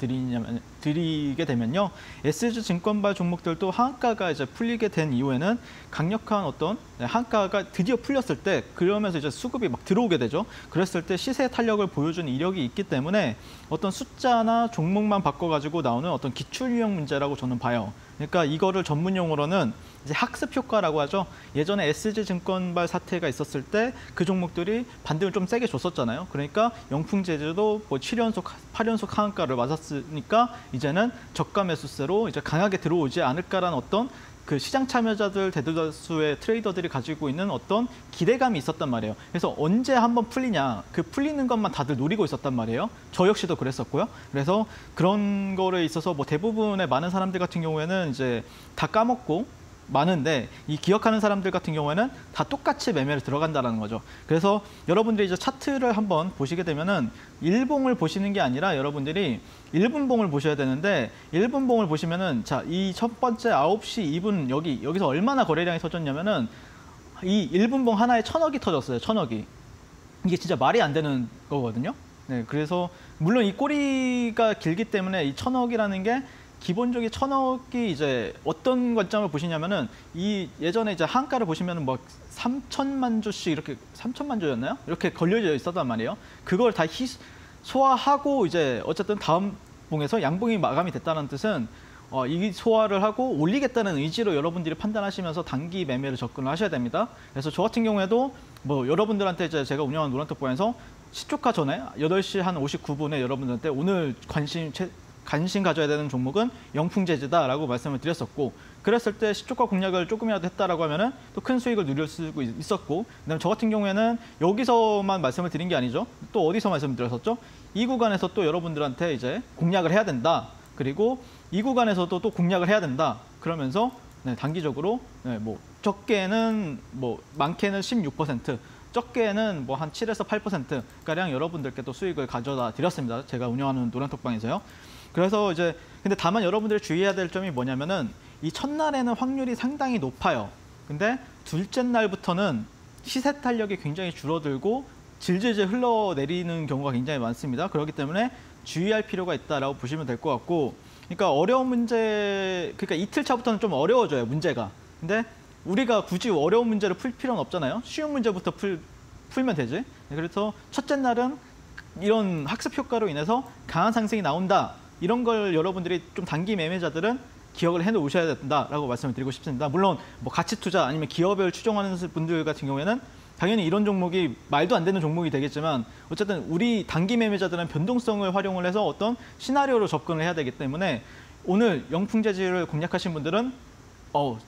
드리게 되면요. SG증권발 종목들도 하한가가 이제 풀리게 된 이후에는 강력한 어떤 하한가가 드디어 풀렸을 때 그러면서 이제 수급이 막 들어오게 되죠. 그랬을 때 시세 탄력을 보여주는 이력이 있기 때문에 어떤 숫자나 종목만 바꿔가지고 나오는 어떤 기출 유형 문제라고 저는 봐요. 그러니까 이거를 전문 용어로는 이제 학습 효과라고 하죠. 예전에 SG증권발 사태가 있었을 때 그 종목들이 반등을 좀 세게 줬었잖아요. 그러니까 영풍제주도 뭐 7연속, 8연속 하한가를 맞았으니까 이제는 저가 매수세로 이제 강하게 들어오지 않을까라는 어떤 그 시장 참여자들 대다수의 트레이더들이 가지고 있는 어떤 기대감이 있었단 말이에요. 그래서 언제 한번 풀리냐, 그 풀리는 것만 다들 노리고 있었단 말이에요. 저 역시도 그랬었고요. 그래서 그런 거에 있어서 뭐 대부분의 많은 사람들 같은 경우에는 이제 다 까먹고 많은데 이 기억하는 사람들 같은 경우에는 다 똑같이 매매를 들어간다는 거죠. 그래서 여러분들이 이제 차트를 한번 보시게 되면은 일봉을 보시는 게 아니라 여러분들이 1분봉을 보셔야 되는데 1분봉을 보시면은 자, 이 첫 번째 9시 2분 여기서 얼마나 거래량이 터졌냐면은 이 1분봉 하나에 1,000억이 터졌어요. 1,000억이. 이게 진짜 말이 안 되는 거거든요. 네, 그래서 물론 이 꼬리가 길기 때문에 이 1,000억이라는 게 기본적인 1,000억이 이제 어떤 관점을 보시냐면은 이 예전에 이제 한가를 보시면은 뭐 3천만 주씩 이렇게 3천만 주였나요? 이렇게 걸려져 있었단 말이에요. 그걸 다 소화하고 이제 어쨌든 다음 봉에서 양봉이 마감이 됐다는 뜻은 이 소화를 하고 올리겠다는 의지로 여러분들이 판단하시면서 단기 매매를 접근을 하셔야 됩니다. 그래서 저 같은 경우에도 뭐 여러분들한테 이제 제가 운영하는 노란톡방에서 시초가 전에 8시 한 59분에 여러분들한테 오늘 관심 가져야 되는 종목은 영풍제지다라고 말씀을 드렸었고 그랬을 때 시초가 공략을 조금이라도 했다라고 하면은 또 큰 수익을 누릴 수 있었고 그다음에 저 같은 경우에는 여기서만 말씀을 드린 게 아니죠. 또 어디서 말씀을 드렸었죠? 이 구간에서 또 여러분들한테 이제 공략을 해야 된다. 그리고 이 구간에서도 또 공략을 해야 된다. 그러면서 단기적으로 뭐 적게는 뭐 많게는 16%, 적게는 뭐 한 7에서 8% 가량 여러분들께 또 수익을 가져다 드렸습니다. 제가 운영하는 노란톡방에서요. 그래서 이제 근데 다만 여러분들이 주의해야 될 점이 뭐냐면은 이 첫날에는 확률이 상당히 높아요. 근데 둘째 날부터는 시세 탄력이 굉장히 줄어들고 질질질 흘러내리는 경우가 굉장히 많습니다. 그렇기 때문에 주의할 필요가 있다라고 보시면 될 것 같고, 그러니까 어려운 문제, 그러니까 이틀 차부터는 좀 어려워져요, 문제가. 근데 우리가 굳이 어려운 문제를 풀 필요는 없잖아요. 쉬운 문제부터 풀면 되지. 그래서 첫째 날은 이런 학습 효과로 인해서 강한 상승이 나온다. 이런 걸 여러분들이 좀 단기 매매자들은 기억을 해놓으셔야 된다라고 말씀을 드리고 싶습니다. 물론 뭐 가치 투자 아니면 기업을 추종하는 분들 같은 경우에는 당연히 이런 종목이 말도 안 되는 종목이 되겠지만 어쨌든 우리 단기 매매자들은 변동성을 활용을 해서 어떤 시나리오로 접근을 해야 되기 때문에 오늘 영풍재질을 공략하신 분들은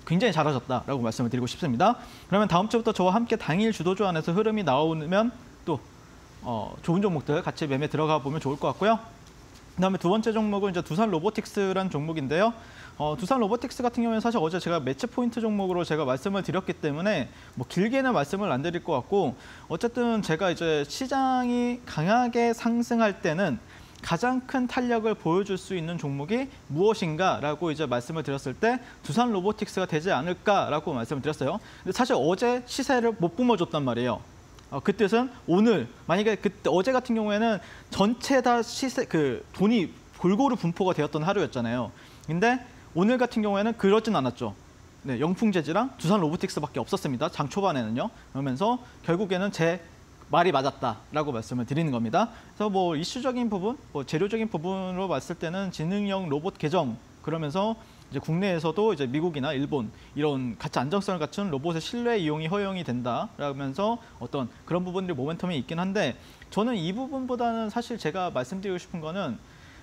굉장히 잘하셨다라고 말씀을 드리고 싶습니다. 그러면 다음 주부터 저와 함께 당일 주도주 안에서 흐름이 나오면 또 좋은 종목들 같이 매매 들어가 보면 좋을 것 같고요. 그다음에 두 번째 종목은 이제 두산 로보틱스라는 종목인데요. 두산 로보틱스 같은 경우에는 사실 어제 제가 매체 포인트 종목으로 제가 말씀을 드렸기 때문에 뭐 길게는 말씀을 안 드릴 것 같고 어쨌든 제가 이제 시장이 강하게 상승할 때는 가장 큰 탄력을 보여줄 수 있는 종목이 무엇인가라고 이제 말씀을 드렸을 때 두산 로보틱스가 되지 않을까라고 말씀을 드렸어요. 근데 사실 어제 시세를 못 뿜어줬단 말이에요. 그 뜻은 오늘 만약에 어제 같은 경우에는 전체 다 시세 돈이 골고루 분포가 되었던 하루였잖아요. 근데 오늘 같은 경우에는 그러진 않았죠. 네, 영풍재지랑 두산 로보틱스밖에 없었습니다. 장 초반에는요. 그러면서 결국에는 제 말이 맞았다라고 말씀을 드리는 겁니다. 그래서 뭐 이슈적인 부분, 뭐 재료적인 부분으로 봤을 때는 지능형 로봇 개정 그러면서 이제 국내에서도 이제 미국이나 일본 이런 가치 안정성을 갖춘 로봇의 실내 이용이 허용이 된다라면서 어떤 그런 부분들이 모멘텀이 있긴 한데 저는 이 부분보다는 사실 제가 말씀드리고 싶은 거는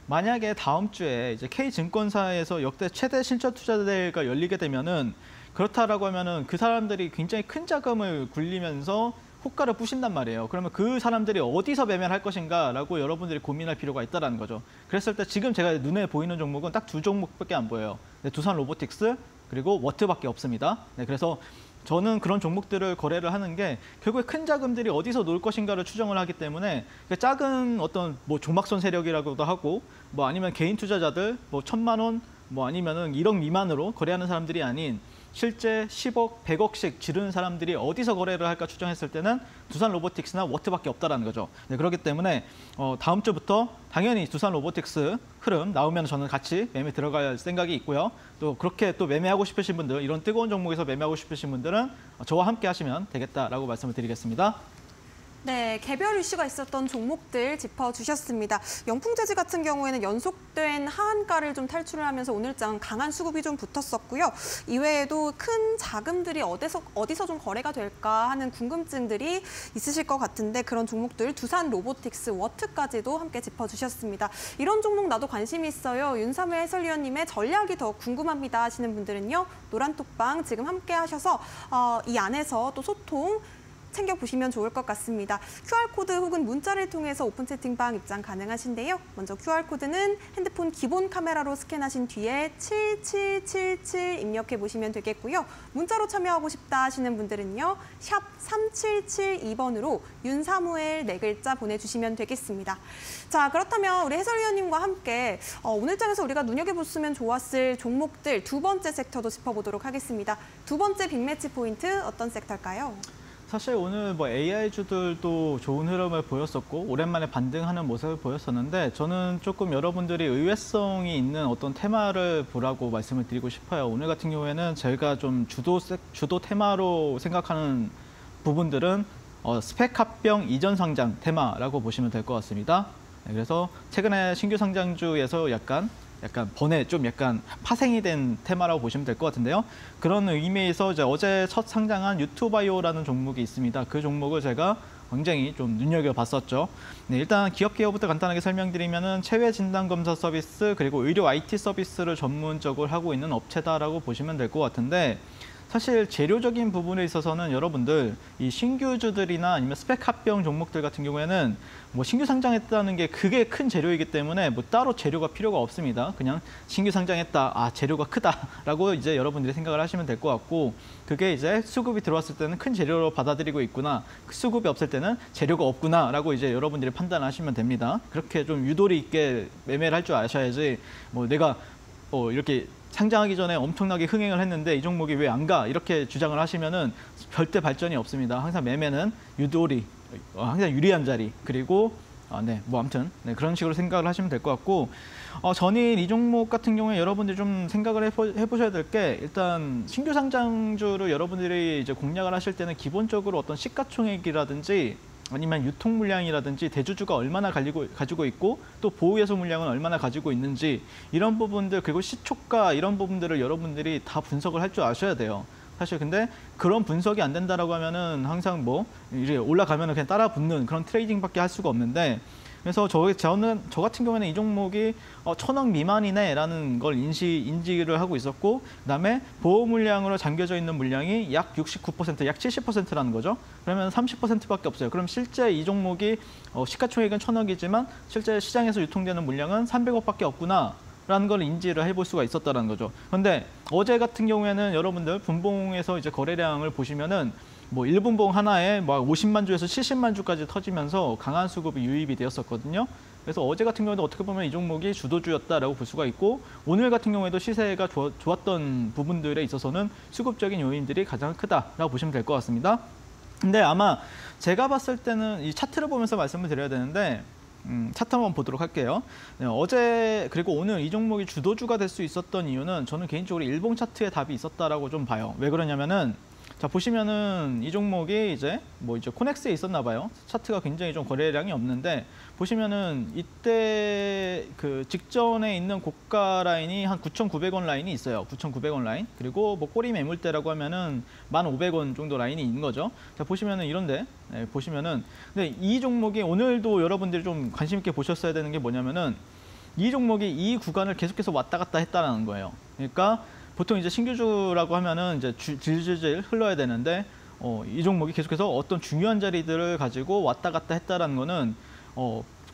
만약에 다음 주에 이제 K증권사에서 역대 최대 실전 투자대회가 열리게 되면은 그렇다라고 하면은 그 사람들이 굉장히 큰 자금을 굴리면서 호가를 부신단 말이에요. 그러면 그 사람들이 어디서 매매를 할 것인가라고 여러분들이 고민할 필요가 있다는 거죠. 그랬을 때 지금 제가 눈에 보이는 종목은 딱 두 종목밖에 안 보여요. 네, 두산 로보틱스 그리고 워트밖에 없습니다. 네, 그래서 저는 그런 종목들을 거래를 하는 게 결국에 큰 자금들이 어디서 놓을 것인가를 추정을 하기 때문에 작은 어떤 뭐 조막선 세력이라고도 하고 뭐 아니면 개인 투자자들 뭐 1,000만 원 뭐 아니면은 1억 미만으로 거래하는 사람들이 아닌 실제 10억, 100억씩 지르는 사람들이 어디서 거래를 할까 추정했을 때는 두산 로보틱스나 워트밖에 없다라는 거죠. 네, 그렇기 때문에 다음 주부터 당연히 두산 로보틱스 흐름 나오면 저는 같이 매매 들어갈 생각이 있고요. 또 그렇게 또 매매하고 싶으신 분들, 이런 뜨거운 종목에서 매매하고 싶으신 분들은 저와 함께 하시면 되겠다라고 말씀을 드리겠습니다. 네, 개별 이슈가 있었던 종목들 짚어주셨습니다. 영풍재지 같은 경우에는 연속된 하한가를 좀 탈출을 하면서 오늘장 강한 수급이 좀 붙었었고요. 이외에도 큰 자금들이 어디서 좀 거래가 될까 하는 궁금증들이 있으실 것 같은데 그런 종목들 두산 로보틱스, 워트까지도 함께 짚어주셨습니다. 이런 종목 나도 관심이 있어요. 윤삼회 해설위원님의 전략이 더 궁금합니다 하시는 분들은요. 노란톡방 지금 함께 하셔서 이 안에서 또 소통 챙겨보시면 좋을 것 같습니다. QR코드 혹은 문자를 통해서 오픈 채팅방 입장 가능하신데요. 먼저 QR코드는 핸드폰 기본 카메라로 스캔하신 뒤에 7777 입력해보시면 되겠고요. 문자로 참여하고 싶다 하시는 분들은요. 샵 3772번으로 윤사무엘 4글자 보내주시면 되겠습니다. 자, 그렇다면 우리 해설위원님과 함께 오늘장에서 우리가 눈여겨봤으면 좋았을 종목들 두 번째 섹터도 짚어보도록 하겠습니다. 두 번째 빅매치 포인트 어떤 섹터일까요? 사실 오늘 AI주들도 좋은 흐름을 보였었고 오랜만에 반등하는 모습을 보였었는데 저는 조금 여러분들이 의외성이 있는 어떤 테마를 보라고 말씀을 드리고 싶어요. 오늘 같은 경우에는 제가 좀 주도 테마로 생각하는 부분들은 스펙 합병 이전 상장 테마라고 보시면 될 것 같습니다. 네, 그래서 최근에 신규 상장주에서 약간 번에 좀 약간 파생이 된 테마라고 보시면 될 것 같은데요. 그런 의미에서 이제 어제 첫 상장한 유투바이오라는 종목이 있습니다. 그 종목을 제가 굉장히 좀 눈여겨봤었죠. 네, 일단 기업 개요부터 간단하게 설명드리면은 체외 진단 검사 서비스 그리고 의료 IT 서비스를 전문적으로 하고 있는 업체다라고 보시면 될 것 같은데 사실 재료적인 부분에 있어서는 여러분들 이 신규주들이나 아니면 스펙 합병 종목들 같은 경우에는 신규 상장했다는 게 그게 큰 재료이기 때문에 따로 재료가 필요가 없습니다. 그냥 신규 상장했다, 재료가 크다라고 이제 여러분들이 생각을 하시면 될 것 같고 그게 이제 수급이 들어왔을 때는 큰 재료로 받아들이고 있구나, 수급이 없을 때는 재료가 없구나라고 이제 여러분들이 판단하시면 됩니다. 그렇게 좀 유도리 있게 매매를 할 줄 아셔야지 내가 이렇게 상장하기 전에 엄청나게 흥행을 했는데 이 종목이 왜 안 가? 이렇게 주장을 하시면은 절대 발전이 없습니다. 항상 매매는 유도리, 항상 유리한 자리, 그리고 아무튼 그런 식으로 생각을 하시면 될 것 같고 전일 이 종목 같은 경우에 여러분들이 좀 생각을 해보셔야 될 게 일단 신규 상장주를 여러분들이 이제 공략을 하실 때는 기본적으로 어떤 시가총액이라든지 아니면 유통 물량이라든지 대주주가 얼마나 가지고 있고 또 보유예소 물량은 얼마나 가지고 있는지 이런 부분들 그리고 시초가 이런 부분들을 여러분들이 다 분석을 할 줄 아셔야 돼요. 사실 근데 그런 분석이 안 된다라고 하면은 항상 이제 올라가면은 그냥 따라 붙는 그런 트레이딩밖에 할 수가 없는데 그래서 저 같은 경우에는 이 종목이 1,000억 미만이네라는 걸 인지를 하고 있었고 그다음에 보호 물량으로 잠겨져 있는 물량이 약 69%, 약 70%라는 거죠. 그러면 30%밖에 없어요. 그럼 실제 이 종목이 시가총액은 1,000억이지만 실제 시장에서 유통되는 물량은 300억밖에 없구나. 라는 걸 인지를 해볼 수가 있었다는 거죠. 그런데 어제 같은 경우에는 여러분들 분봉에서 이제 거래량을 보시면은 1분봉 하나에 50만 주에서 70만 주까지 터지면서 강한 수급이 유입이 되었었거든요. 그래서 어제 같은 경우에도 어떻게 보면 이 종목이 주도주였다라고 볼 수가 있고 오늘 같은 경우에도 시세가 좋았던 부분들에 있어서는 수급적인 요인들이 가장 크다라고 보시면 될 것 같습니다. 근데 아마 제가 봤을 때는 이 차트를 보면서 말씀을 드려야 되는데 차트 한번 보도록 할게요. 네, 어제 그리고 오늘 이 종목이 주도주가 될 수 있었던 이유는 저는 개인적으로 일봉 차트에 답이 있었다라고 좀 봐요. 왜 그러냐면은 자 보시면은 이 종목이 이제 코넥스에 있었나 봐요. 차트가 굉장히 좀 거래량이 없는데 보시면은 이때 그 직전에 있는 고가 라인이 한 9,900원 라인이 있어요. 9,900원 라인. 그리고 꼬리 매물대라고 하면은 1,500원 정도 라인이 있는 거죠. 자 보시면은 이런데 보시면은 근데 이 종목이 오늘도 여러분들이 좀 관심 있게 보셨어야 되는 게 뭐냐면은 이 종목이 이 구간을 계속해서 왔다 갔다 했다라는 거예요. 그러니까 보통 이제 신규주라고 하면은 이제 질질질 흘러야 되는데 이 종목이 계속해서 어떤 중요한 자리들을 가지고 왔다 갔다 했다라는 거는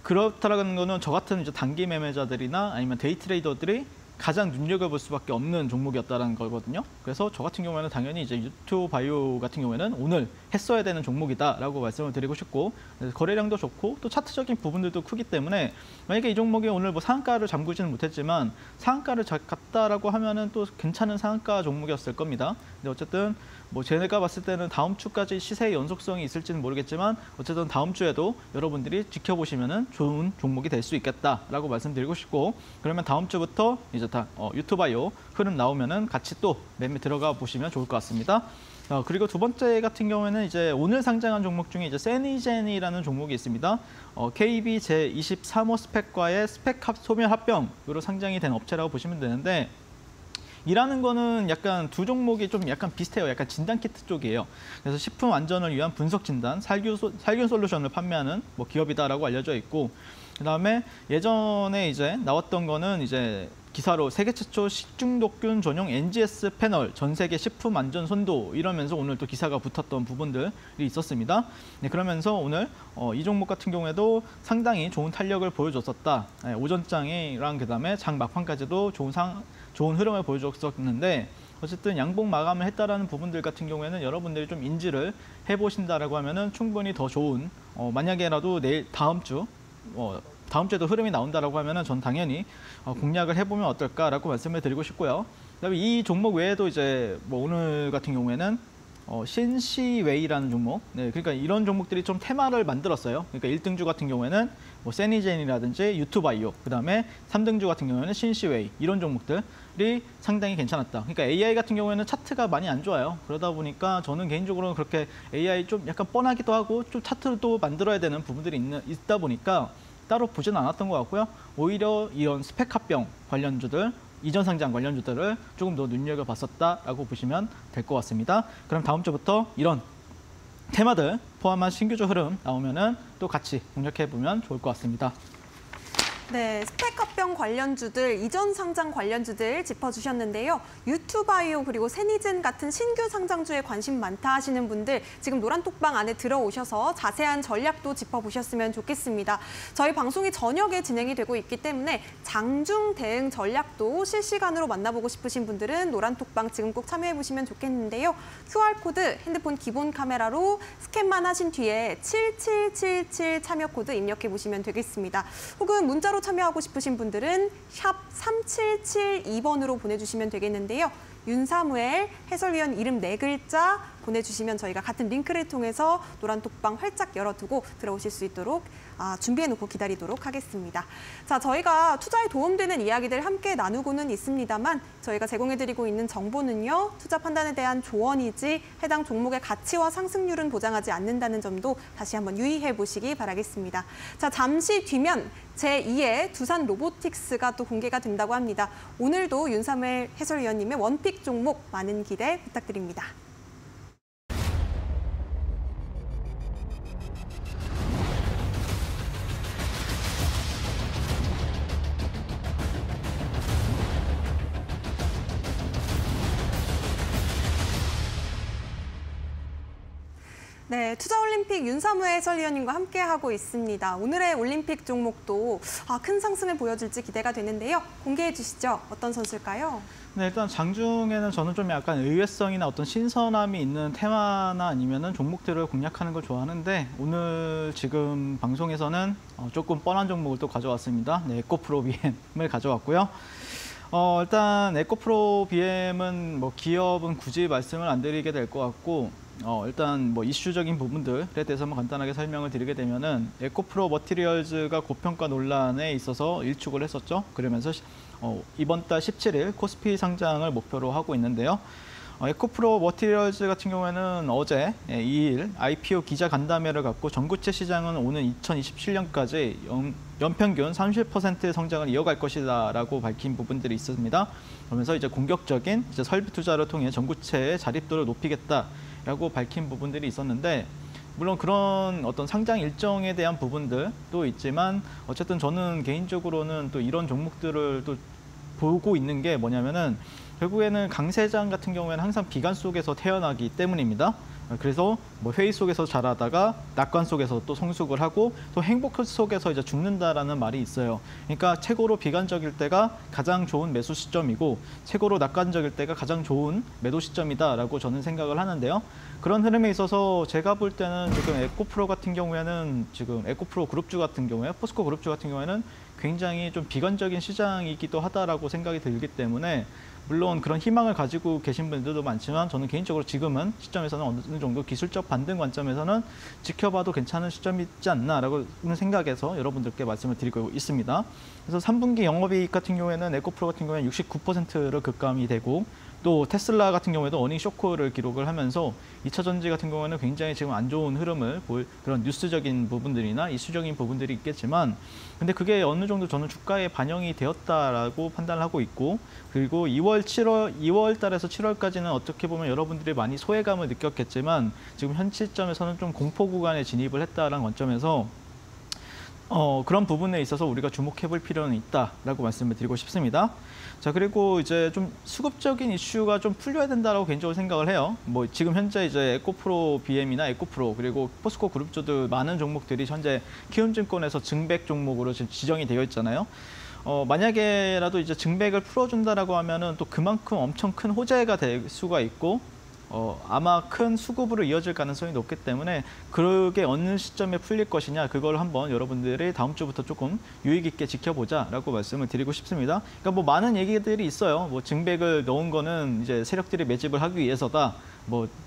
그렇다라는 거는 저 같은 이제 단기 매매자들이나 아니면 데이 트레이더들이 가장 눈여겨볼 수밖에 없는 종목이었다는 거거든요. 그래서 저 같은 경우에는 당연히 이제 유튜바이오 같은 경우에는 오늘 했어야 되는 종목이다라고 말씀을 드리고 싶고, 거래량도 좋고 또 차트적인 부분들도 크기 때문에 만약에 이 종목이 오늘 뭐 상한가를 잠그지는 못했지만 상한가를 갔다라고 하면은 또 괜찮은 상한가 종목이었을 겁니다. 근데 어쨌든 뭐 제가 봤을 때는 다음 주까지 시세의 연속성이 있을지는 모르겠지만 어쨌든 다음 주에도 여러분들이 지켜보시면은 좋은 종목이 될 수 있겠다라고 말씀드리고 싶고, 그러면 다음 주부터 이제 유튜바이오 흐름 나오면은 같이 또 매매 들어가 보시면 좋을 것 같습니다. 그리고 두 번째 같은 경우에는 이제 오늘 상장한 종목 중에 이제 세니젠이라는 종목이 있습니다. KB 제23호 스펙과의 스펙 소멸 합병으로 상장이 된 업체라고 보시면 되는데, 이라는 거는 약간 두 종목이 좀 약간 비슷해요. 약간 진단키트 쪽이에요. 그래서 식품 안전을 위한 분석 진단, 살균 솔루션을 판매하는 뭐 기업이다라고 알려져 있고, 그다음에 예전에 이제 나왔던 거는 이제 기사로 세계 최초 식중독균 전용 NGS 패널, 전 세계 식품 안전 선도 이러면서 오늘 또 기사가 붙었던 부분들이 있었습니다. 네, 그러면서 오늘 이 종목 같은 경우에도 상당히 좋은 탄력을 보여줬었다. 네, 오전장이랑 그다음에 장 막판까지도 좋은 흐름을 보여줬었는데, 어쨌든 양봉 마감을 했다라는 부분들 같은 경우에는 여러분들이 좀 인지를 해보신다라고 하면은 충분히 더 좋은, 만약에라도 다음 주에도 흐름이 나온다라고 하면은 전 당연히 공략을 해보면 어떨까라고 말씀을 드리고 싶고요. 그다음에 이 종목 외에도 이제 뭐 오늘 같은 경우에는 신시웨이라는 종목, 네, 그러니까 이런 종목들이 좀 테마를 만들었어요. 그러니까 1등주 같은 경우에는 뭐 세니젠이라든지 유튜바이오, 그다음에 3등주 같은 경우에는 신시웨이, 이런 종목들이 상당히 괜찮았다. 그러니까 AI 같은 경우에는 차트가 많이 안 좋아요. 그러다 보니까 저는 개인적으로는 그렇게 AI 좀 약간 뻔하기도 하고 좀 차트도 만들어야 되는 부분들이 있다 보니까 따로 보지는 않았던 것 같고요. 오히려 이런 스펙 합병 관련주들, 이전 상장 관련주들을 조금 더 눈여겨봤었다라고 보시면 될 것 같습니다. 그럼 다음 주부터 이런 테마들 포함한 신규주 흐름 나오면은 또 같이 공략해보면 좋을 것 같습니다. 네, 스펙 합병 관련주들, 이전 상장 관련주들 짚어주셨는데요. 유튜바이오 그리고 세니젠 같은 신규 상장주에 관심 많다 하시는 분들 지금 노란톡방 안에 들어오셔서 자세한 전략도 짚어보셨으면 좋겠습니다. 저희 방송이 저녁에 진행이 되고 있기 때문에 장중 대응 전략도 실시간으로 만나보고 싶으신 분들은 노란톡방 지금 꼭 참여해보시면 좋겠는데요. QR코드 핸드폰 기본 카메라로 스캔만 하신 뒤에 7777 참여 코드 입력해보시면 되겠습니다. 혹은 문자로 참여하고 싶으신 분들은 샵 3772번으로 보내주시면 되겠는데요. 윤사무엘 해설위원 이름 4글자 보내주시면 저희가 같은 링크를 통해서 노란톡방 활짝 열어두고 들어오실 수 있도록 준비해놓고 기다리도록 하겠습니다. 자, 저희가 투자에 도움되는 이야기들 함께 나누고는 있습니다만 저희가 제공해드리고 있는 정보는요. 투자 판단에 대한 조언이지 해당 종목의 가치와 상승률은 보장하지 않는다는 점도 다시 한번 유의해 보시기 바라겠습니다. 자, 잠시 뒤면 제2의 두산 로보틱스가 또 공개가 된다고 합니다. 오늘도 윤사무엘 해설위원님의 원픽 종목 많은 기대 부탁드립니다. 네, 투자올림픽 윤사무엘 해설위원님과 함께하고 있습니다. 오늘의 올림픽 종목도 큰 상승을 보여줄지 기대가 되는데요. 공개해 주시죠. 어떤 선수일까요? 네, 일단 장중에는 저는 좀 약간 의외성이나 어떤 신선함이 있는 테마나 아니면은 종목들을 공략하는 걸 좋아하는데, 오늘 지금 방송에서는 조금 뻔한 종목을 또 가져왔습니다. 네, 에코프로 BM을 가져왔고요. 일단 에코프로 BM은 뭐 기업은 굳이 말씀을 안 드리게 될 것 같고, 일단 뭐 이슈적인 부분들에 대해서 한번 간단하게 설명을 드리게 되면은 에코프로 머티리얼즈가 고평가 논란에 있어서 일축을 했었죠. 그러면서 이번 달 17일 코스피 상장을 목표로 하고 있는데요. 에코프로 머티리얼즈 같은 경우에는 어제 2일 IPO 기자 간담회를 갖고 전고체 시장은 오는 2027년까지 연평균 30%의 성장을 이어갈 것이다라고 밝힌 부분들이 있습니다. 그러면서 이제 공격적인 설비 투자를 통해 전고체의 자립도를 높이겠다라고 밝힌 부분들이 있었는데, 물론 그런 어떤 상장 일정에 대한 부분들도 있지만 어쨌든 저는 개인적으로는 또 이런 종목들을 또 보고 있는 게 뭐냐면은 결국에는 강세장 같은 경우에는 항상 비관 속에서 태어나기 때문입니다. 그래서 뭐 회의 속에서 잘하다가 낙관 속에서 또 성숙을 하고 또 행복 속에서 이제 죽는다라는 말이 있어요. 그러니까 최고로 비관적일 때가 가장 좋은 매수 시점이고 최고로 낙관적일 때가 가장 좋은 매도 시점이다라고 저는 생각을 하는데요. 그런 흐름에 있어서 제가 볼 때는 지금 에코프로 같은 경우에는 지금 에코프로 그룹주 같은 경우에 포스코 그룹주 같은 경우에는 굉장히 좀 비관적인 시장이기도 하다라고 생각이 들기 때문에 물론 그런 희망을 가지고 계신 분들도 많지만 저는 개인적으로 지금은 시점에서는 어느 정도 기술적 반등 관점에서는 지켜봐도 괜찮은 시점이지 않나라고 생각해서 여러분들께 말씀을 드리고 있습니다. 그래서 3분기 영업이익 같은 경우에는 에코프로 같은 경우에는 69%를 급감이 되고 또 테슬라 같은 경우에도 어닝 쇼크를 기록을 하면서 2차 전지 같은 경우에는 굉장히 지금 안 좋은 흐름을 보일 그런 뉴스적인 부분들이나 이슈적인 부분들이 있겠지만 근데 그게 어느 정도 저는 주가에 반영이 되었다라고 판단을 하고 있고 그리고 2월 달에서 7월까지는 어떻게 보면 여러분들이 많이 소외감을 느꼈겠지만 지금 현 시점에서는 좀 공포 구간에 진입을 했다라는 관점에서 그런 부분에 있어서 우리가 주목해 볼 필요는 있다라고 말씀을 드리고 싶습니다. 자, 그리고 이제 좀 수급적인 이슈가 좀 풀려야 된다라고 개인적으로 생각을 해요. 뭐 지금 현재 이제 에코프로 BM이나 에코프로 그리고 포스코 그룹주들 많은 종목들이 현재 키움증권에서 증백 종목으로 지금 지정이 되어 있잖아요. 만약에라도 이제 증백을 풀어준다라고 하면은 또 그만큼 엄청 큰 호재가 될 수가 있고 아마 큰 수급으로 이어질 가능성이 높기 때문에 그게 어느 시점에 풀릴 것이냐 그걸 한번 여러분들이 다음 주부터 조금 유의 깊게 지켜보자라고 말씀을 드리고 싶습니다. 그러니까 뭐 많은 얘기들이 있어요. 뭐 증백을 넣은 거는 이제 세력들이 매집을 하기 위해서다.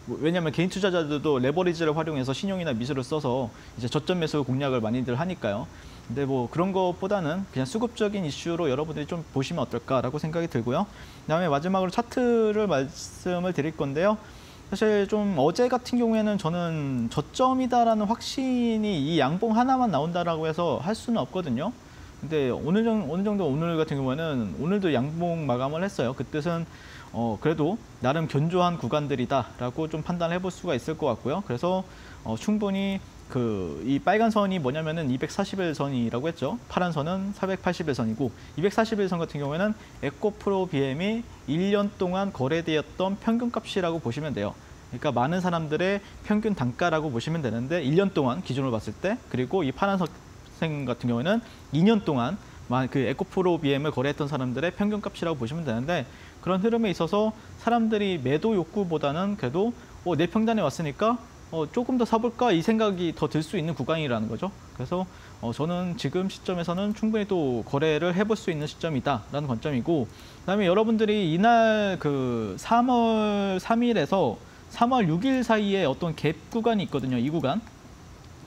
왜냐하면 개인 투자자들도 레버리지를 활용해서 신용이나 미수를 써서 이제 저점 매수 공략을 많이들 하니까요. 근데 뭐 그런 것보다는 그냥 수급적인 이슈로 여러분들이 좀 보시면 어떨까라고 생각이 들고요. 그다음에 마지막으로 차트를 말씀을 드릴 건데요. 사실 좀 어제 같은 경우에는 저는 저점이다라는 확신이 이 양봉 하나만 나온다라고 해서 할 수는 없거든요. 근데 어느 정도 오늘 같은 경우에는 오늘도 양봉 마감을 했어요. 그 뜻은 그래도 나름 견조한 구간들이다라고 좀 판단해 볼 수가 있을 것 같고요. 그래서 충분히 이 빨간 선이 뭐냐면은 241선이라고 했죠. 파란 선은 481선이고 241선 같은 경우에는 에코프로 BM이 1년 동안 거래되었던 평균값이라고 보시면 돼요. 그러니까 많은 사람들의 평균 단가라고 보시면 되는데 1년 동안 기준으로 봤을 때 그리고 이 파란 선 같은 경우에는 2년 동안 그 에코프로 BM을 거래했던 사람들의 평균값이라고 보시면 되는데 그런 흐름에 있어서 사람들이 매도 욕구보다는 그래도 내 평단에 왔으니까 조금 더 사볼까 이 생각이 더 들 수 있는 구간이라는 거죠. 그래서 저는 지금 시점에서는 충분히 또 거래를 해볼 수 있는 시점이다라는 관점이고 그다음에 여러분들이 이날 그 3월 3일에서 3월 6일 사이에 어떤 갭 구간이 있거든요. 이 구간.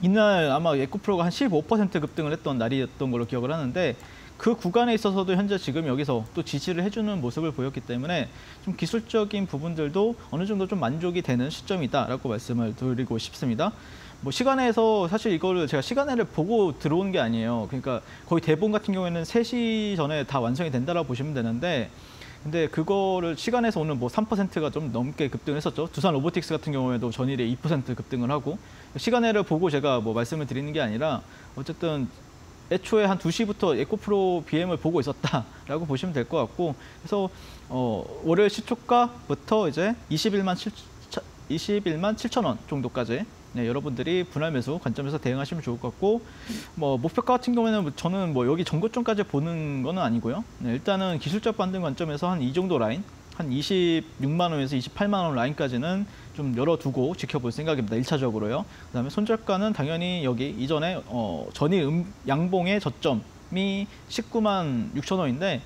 이날 아마 에코프로가 한 15% 급등을 했던 날이었던 걸로 기억을 하는데 그 구간에 있어서도 현재 지금 여기서 또 지지를 해주는 모습을 보였기 때문에 좀 기술적인 부분들도 어느 정도 좀 만족이 되는 시점이다라고 말씀을 드리고 싶습니다. 뭐 시간에서 사실 이거를 제가 시간을 보고 들어온 게 아니에요. 그러니까 거의 대본 같은 경우에는 3시 전에 다 완성이 된다라고 보시면 되는데 근데 그거를 시간에서 오늘 뭐 3%가 좀 넘게 급등을 했었죠. 두산 로보틱스 같은 경우에도 전일에 2% 급등을 하고 시간을 보고 제가 뭐 말씀을 드리는 게 아니라 어쨌든 애초에 한 2시부터 에코프로 BM을 보고 있었다라고 보시면 될 것 같고 그래서 월요일 시초가부터 이제 21만 7천 원 정도까지 여러분들이 분할 매수 관점에서 대응하시면 좋을 것 같고 뭐 목표가 같은 경우에는 저는 뭐 여기 전고점까지 보는 거는 아니고요. 일단은 기술적 반등 관점에서 한 이 정도 라인 한 26만 원에서 28만 원 라인까지는 좀 열어두고 지켜볼 생각입니다. 1차적으로요. 그다음에 손절가는 당연히 여기 이전에 전일 양봉의 저점이 19만 6천 원인데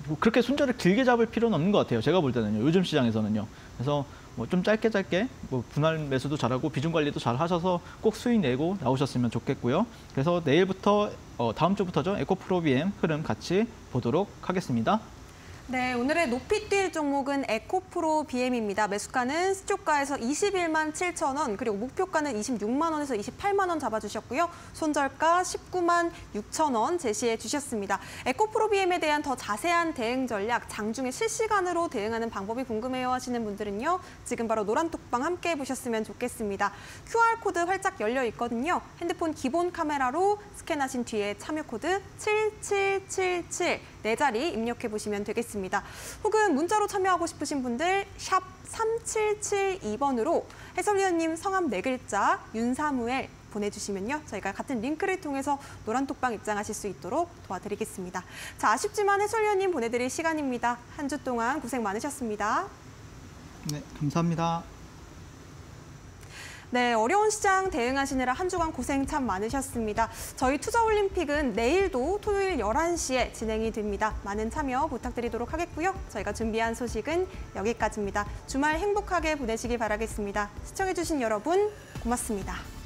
뭐 그렇게 손절을 길게 잡을 필요는 없는 것 같아요. 제가 볼 때는요. 요즘 시장에서는요. 그래서 뭐 좀 짧게 뭐 분할 매수도 잘하고 비중 관리도 잘 하셔서 꼭 수익 내고 나오셨으면 좋겠고요. 그래서 내일부터 다음 주부터죠. 에코프로 BM 흐름 같이 보도록 하겠습니다. 네, 오늘의 높이 뛸 종목은 에코프로 BM입니다. 매수가는 시초가에서 21만 7천 원, 그리고 목표가는 26만 원에서 28만 원 잡아주셨고요. 손절가 19만 6천 원 제시해 주셨습니다. 에코프로 BM에 대한 더 자세한 대응 전략, 장중에 실시간으로 대응하는 방법이 궁금해요 하시는 분들은요. 지금 바로 노란톡방 함께 해보셨으면 좋겠습니다. QR코드 활짝 열려 있거든요. 핸드폰 기본 카메라로 스캔하신 뒤에 참여 코드 7777 네 자리 입력해 보시면 되겠습니다. 혹은 문자로 참여하고 싶으신 분들 샵 3772번으로 해설위원님 성함 4글자 윤사무엘 보내주시면요. 저희가 같은 링크를 통해서 노란톡방 입장하실 수 있도록 도와드리겠습니다. 자, 아쉽지만 해설위원님 보내드릴 시간입니다. 한 주 동안 고생 많으셨습니다. 네, 감사합니다. 네, 어려운 시장 대응하시느라 한 주간 고생 참 많으셨습니다. 저희 투자올림픽은 내일도 토요일 11시에 진행이 됩니다. 많은 참여 부탁드리도록 하겠고요. 저희가 준비한 소식은 여기까지입니다. 주말 행복하게 보내시기 바라겠습니다. 시청해주신 여러분 고맙습니다.